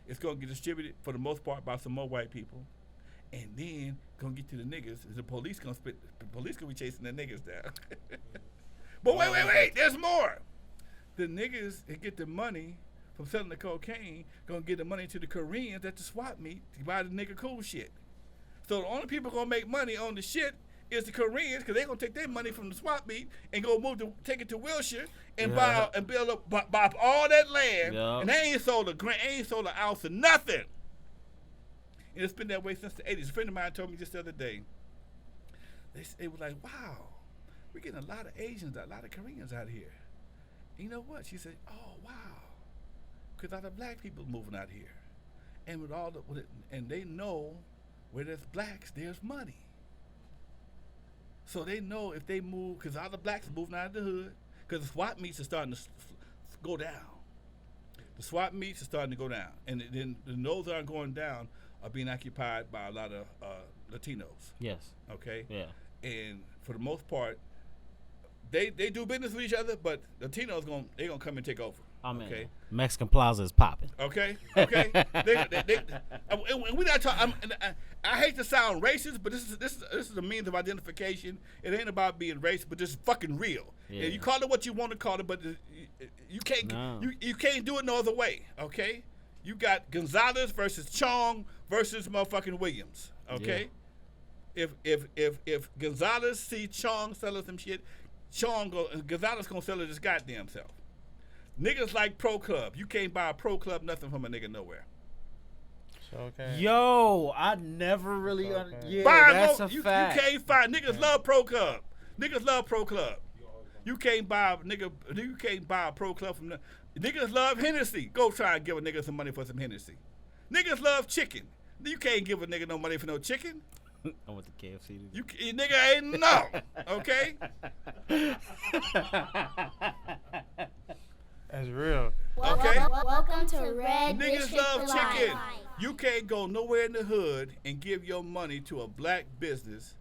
It's going to get distributed for the most part by some more white people. And then going to get to the niggas. The police going to be chasing the niggas down. But wait. There's more. The niggas that get the money from selling the cocaine going to get the money to the Koreans at the swap meet to buy the nigga cool shit. So the only people going to make money on the shit is the Koreans, because they're going to take their money from the swap meet and go take it to Wilshire and buy and build up buy all that land. Yeah. And they ain't sold an ounce of nothing. And it's been that way since the 80s. A friend of mine told me just the other day. They were like, wow, we're getting a lot of Asians, a lot of Koreans out here. And you know what? She said, oh, wow. Because a lot of black people moving out here. And and they know where there's blacks, there's money. So they know if they move, because all the blacks are moving out of the hood, because the swap meets are starting to go down. The swap meets are starting to go down, and then those that are going down are being occupied by a lot of Latinos. Yes. Okay. Yeah. And for the most part, they do business with each other, but Latinos gonna come and take over. Okay. Mexican Plaza is popping. Okay. And we not talking. I hate to sound racist, but this is a means of identification. It ain't about being racist, but this is fucking real. Yeah. And you call it what you want to call it, but you can't you can't do it no other way. Okay. You got Gonzalez versus Chong versus motherfucking Williams. Okay. Yeah. If Gonzalez see Chong selling some shit, Gonzalez gonna sell it his goddamn self. Niggas like Pro Club. You can't buy a Pro Club nothing from a nigga nowhere. Okay. Yo, I never really. Okay. That's a fact. You can't find niggas love Pro Club. Niggas love Pro Club. You can't buy a Pro Club from niggas love Hennessy. Go try and give a nigga some money for some Hennessy. Niggas love chicken. You can't give a nigga no money for no chicken. I went to KFC. You nigga ain't no. Okay. That's real. Okay. Welcome to Red Niggas District love Live. chicken. You can't go nowhere in the hood and give your money to a black business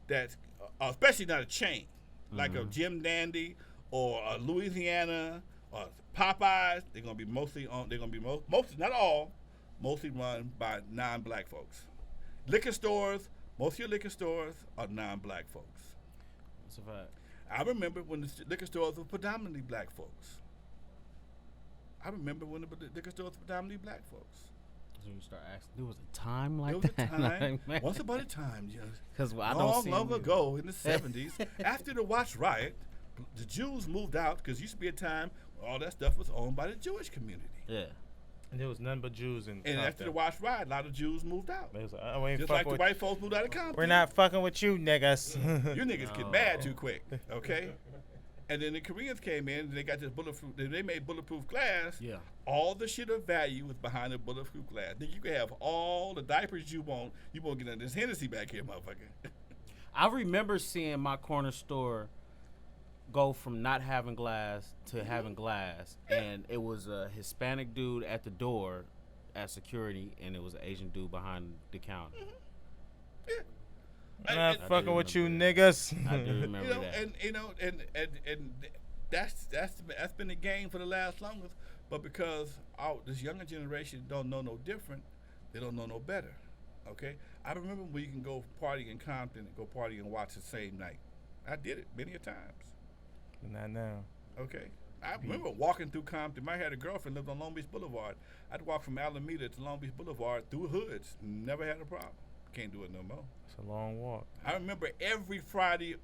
that's, especially not a chain, like a Jim Dandy or a Louisiana or Popeyes. They're gonna be mostly not all, mostly run by non-black folks. Liquor stores, most of your liquor stores are non-black folks. That's a fact. I remember when the liquor stores were predominantly black folks. I remember when the liquor stores were predominantly black folks. So you start asking, there was a time like There was that? a time, Like, once upon a time, because I don't see long ago in the 70s, after the Watch Riot, the Jews moved out because used to be a time where all that stuff was owned by the Jewish community. Yeah. And there was none but Jews in And Compton. after the Watch Riot, a lot of Jews moved out. They was like, we ain't Just fucking like the white folks moved out of Compton. We're not fucking with you, niggas. You niggas get mad too quick, okay? And then the Koreans came in and they got this bulletproof. They made bulletproof glass. Yeah. All the shit of value was behind the bulletproof glass. Then you can have all the diapers you want. You won't get this Hennessy back here, motherfucker. I remember seeing my corner store go from not having glass to having glass, and it was a Hispanic dude at the door at security, and it was an Asian dude behind the counter. Not I fucking do with you, remember niggas. I do remember that. And that's been the game for the last longest. But because this younger generation don't know no different, they don't know no better. Okay, I remember when you can go party in Compton and go party and watch the same night. I did it many a times. Not now. Okay. I remember walking through Compton. I had a girlfriend lived on Long Beach Boulevard. I'd walk from Alameda to Long Beach Boulevard through hoods. Never had a problem. Can't do it no more. It's a long walk. I remember every Friday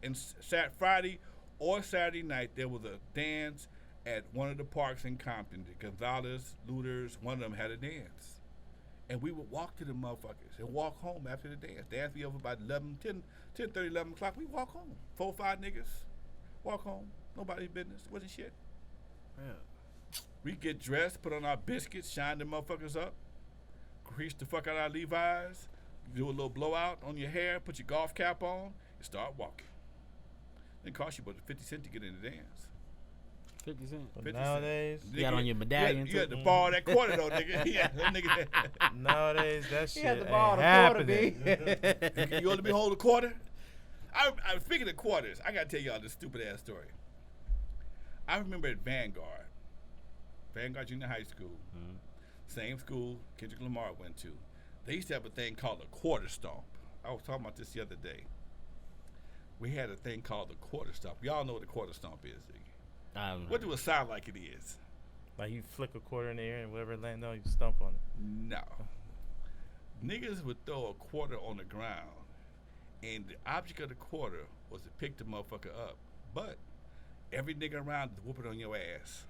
Friday or Saturday night there was a dance at one of the parks in Compton. The Gonzalez, Looters, one of them had a dance. And we would walk to the motherfuckers and walk home after the dance. Dance be over by 10:30, 11 o'clock. We walk home. 4 or 5 niggas. Walk home. Nobody's business. Wasn't shit. Yeah. We get dressed, put on our biscuits, shine the motherfuckers up, crease the fuck out our Levi's, do a little blowout on your hair, put your golf cap on, and start walking. It cost you about 50 cents to get in the dance. 50 cents. But 50 nowadays, You got on your medallion, You had too? to borrow that quarter though, nigga. Yeah, that nigga. nowadays that shit had to ain't borrow the happening. You only be holding a quarter? I'm speaking of quarters. I gotta tell y'all this stupid ass story. I remember at Vanguard Junior High School, same school Kendrick Lamar went to. They used to have a thing called a quarter stomp. I was talking about this the other day. We had a thing called the quarter stomp. Y'all know what a quarter stomp is, do you? I don't know. What do it sound like it is? Like you flick a quarter in the air and whatever it lands on, you stomp on it. No. Niggas would throw a quarter on the ground, and the object of the quarter was to pick the motherfucker up. But every nigga around is whooping on your ass.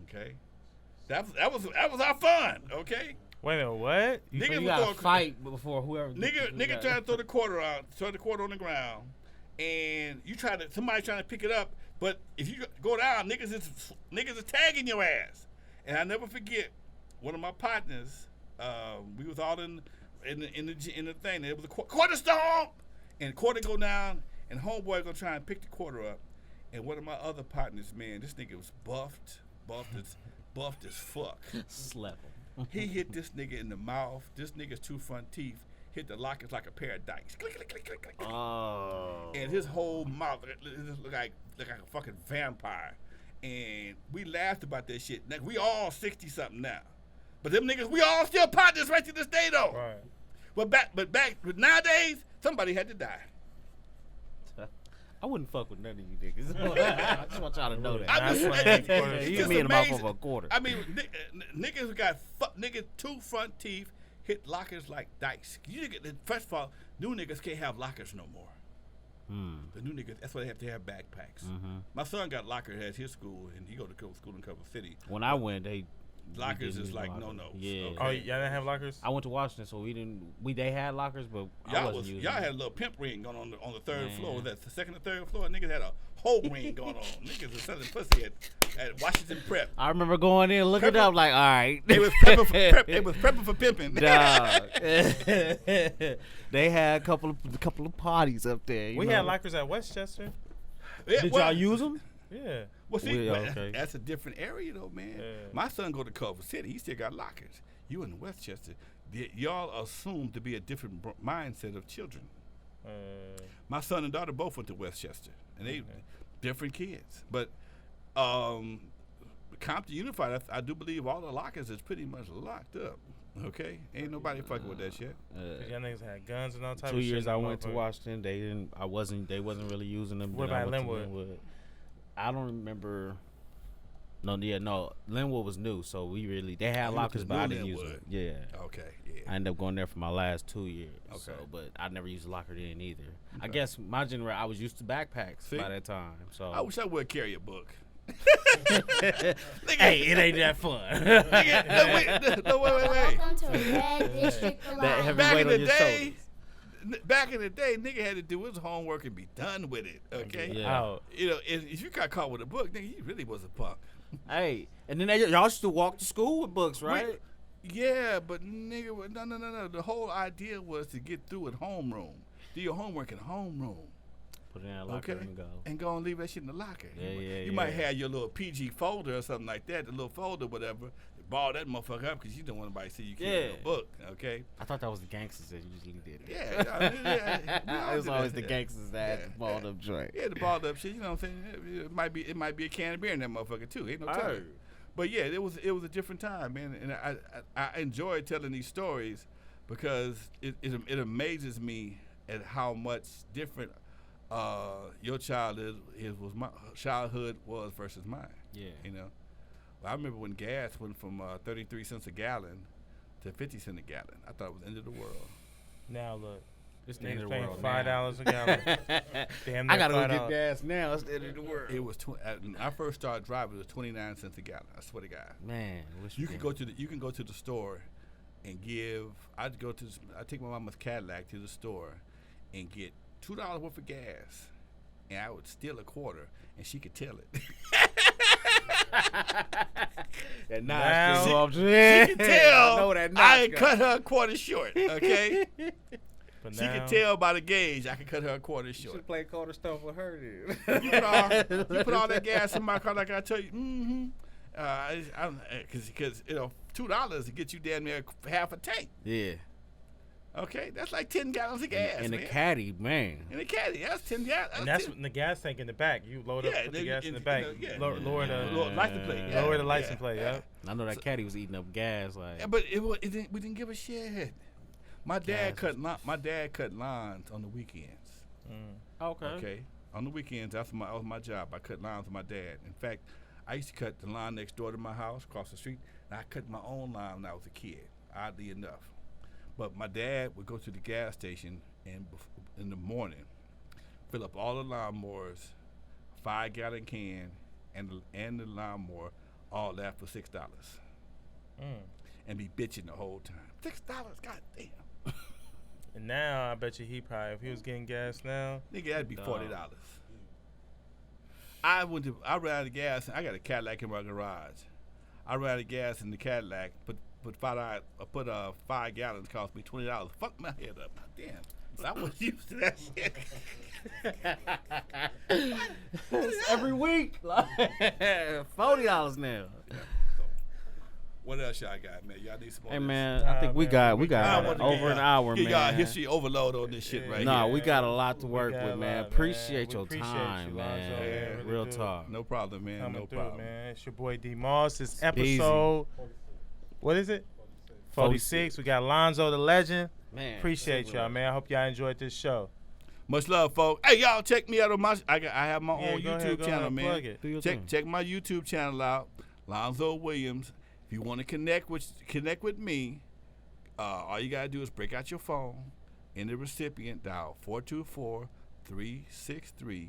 Okay? That was our fun, okay? Wait a minute, what? So Niggas you would gotta throw a fight before whoever. Nigga trying to throw the quarter out, throw the quarter on the ground, and somebody trying to pick it up, but if you go down, niggas is tagging your ass. And I never forget one of my partners. We was all in the thing. It was a quarter stomp, and quarter go down, and homeboy gonna try and pick the quarter up, and one of my other partners, man, this nigga was buffed as buffed as fuck. Slept him. He hit this nigga in the mouth. This nigga's 2 front teeth hit the lockers like a pair of dikes. Click, click, click, click, click. Oh. And his whole mouth looked like a fucking vampire. And we laughed about that shit. Like, we all 60-something now. But them niggas, we all still partners right to this day, though. Right. But nowadays, somebody had to die. I wouldn't fuck with none of you niggas. I just want y'all to know that. I mean, It's You just mean them off amazing. of a quarter. I mean, niggas who got niggas 2 front teeth hit lockers like dice. First of all, new niggas can't have lockers no more. The new niggas, that's why they have to have backpacks. My son got locker at his school, and he go to school in Culver City. When I went, Lockers didn't is use like lockers. no. Yeah. Okay. Oh, y'all didn't have lockers? I went to Washington, so they had lockers, but I wasn't using y'all them. had a little pimp ring going on the third floor. That's the second or third floor. Niggas had a whole ring going on. Niggas was selling pussy at Washington Prep. I remember going in, looking Prepper- up, like, all right. It was prepping for pimping. Dog. They had a couple of parties up there. We had lockers at Westchester. Yeah, Did well, y'all use them? Yeah. Well, see, Yeah, okay. that's a different area though, man. Yeah. My son go to Culver City. He still got lockers. You in Westchester. Y'all assume to be a different mindset of children. My son and daughter both went to Westchester, and they different kids. But Compton Unified, I do believe all the lockers is pretty much locked up. Okay, ain't nobody fucking with that shit. Y'all niggas had guns and all type 2 of shit. years in I the went to motherfucker. Washington. They wasn't really using them. What Then I about went to Linwood? I don't remember. No, Linwood was new, so they had You went lockers, to but I New didn't use Linwood. them. Yeah. Okay, yeah. I ended up going there for my last 2 years. Okay. So, but I never used a locker then either. I guess my generation, I was used to backpacks See? by that time. So I wish I would carry a book. hey, it ain't that fun. Nigga, no, wait. Welcome to Red District That Alive. heavy Back weight in on the your day, shoulders. nigga had to do his homework and be done with it. Okay. Yeah. Out. You know, if you got caught with a book, nigga, you really was a punk. Hey, and then y'all used to walk to school with books, right? Yeah, but nigga, no. The whole idea was to get through at homeroom. Do your homework in homeroom. Put it in a locker Okay. and go. And go and leave that shit in the locker. Yeah, You might have your little PG folder or something like that, the little folder, whatever. Ball that motherfucker up because you don't want anybody to see you carry a book. Okay. I thought that was the gangsters that usually did it. Yeah. It was always the that. gangsters that had the balled up joint. Yeah, the balled up shit. You know what I'm saying? It might be a can of beer in that motherfucker too. Ain't no telling. Hey. But yeah, it was a different time, man, and I enjoy telling these stories because it amazes me at how much different your childhood was versus mine. Yeah. You know, I remember when gas went from 33 cents a gallon to 50 cents a gallon. I thought it was the end of the world. Now look. It's the end Niggas of the paying world $5 a gallon. Damn near I gotta go $5. get gas now. It's the end of the world. It was when I first started driving. It was 29 cents a gallon. I swear to God. Man, wish You we can go to the store and give. I take my mama's Cadillac to the store and get $2 worth of gas, and I would steal a quarter, and she could tell it. That Now- notch She could tell I know that I notch had got- cut her a quarter short. Okay, But she now, could tell by the gauge I could cut her a quarter You short. should play quarter stuff with her, dude. You put all that gas in my car, like I tell you. Because $2 to get you damn near half a tank. Yeah. Okay, that's like 10 gallons of gas. And the man. caddy, man. In the caddy, that's 10 gallons. and that's the gas tank in the back. You load up, put the gas in the back. Lower the license plate. lower the license plate. Yeah. I know that caddy was eating up gas. Like, Yeah, but we didn't give a shit. My dad Gas cut lines on the weekends. okay. Okay, on the weekends that was my job. I cut lines with my dad. In fact, I used to cut the line next door to my house, across the street, and I cut my own line when I was a kid. Oddly enough, but my dad would go to the gas station and in the morning fill up all the lawnmowers, 5-gallon can, and the lawnmower, all that for $6, and be bitching the whole time. $6, goddamn. And now I bet you he probably, if he was getting gas now, Nigga, that'd be $40. I ran out of gas. I got a Cadillac in my garage. I ran out of gas in the Cadillac, but 5 gallons cost me $20. Fuck my head up. Damn. But I wasn't used to that shit. Every week. $40 now. What else y'all got, man? Y'all need some more. Hey of this? man, I think we got I want to over an hour, Get y'all man. history overload on this shit right Nah, here. we got a lot to We work got a with, man. lot, Appreciate We your appreciate time, you, man. Lonzo, man. Really Real do. talk. No problem, man. Coming No through, problem. man. It's your boy D Moss. It's Easy. episode. What is it? 46. We got Lonzo the legend. Man, Appreciate y'all, man. I hope y'all enjoyed this show. Much love, folks. Hey, y'all, check me out on my. I have my Yeah, own go YouTube ahead, go channel, ahead, man. plug it. Do your thing. Check my YouTube channel out, Lonzo Williams. If you want to connect with me, all you gotta do is break out your phone, in the recipient dial 424-363-8141.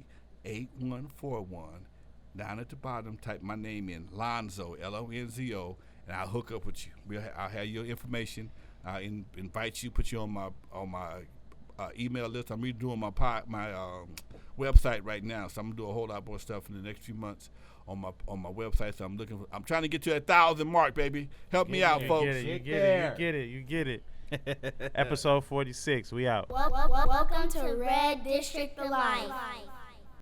Down at the bottom, type my name in, Lonzo, Lonzo, and I'll hook up with you. I'll have your information. I'll invite you, put you on my email list. I'm redoing my website right now, so I'm gonna do a whole lot more stuff in the next few months on my website. So I'm trying to get to 1,000 mark, baby. Help me out, folks. You get it. Episode 46. We out. Welcome to Red District Alive.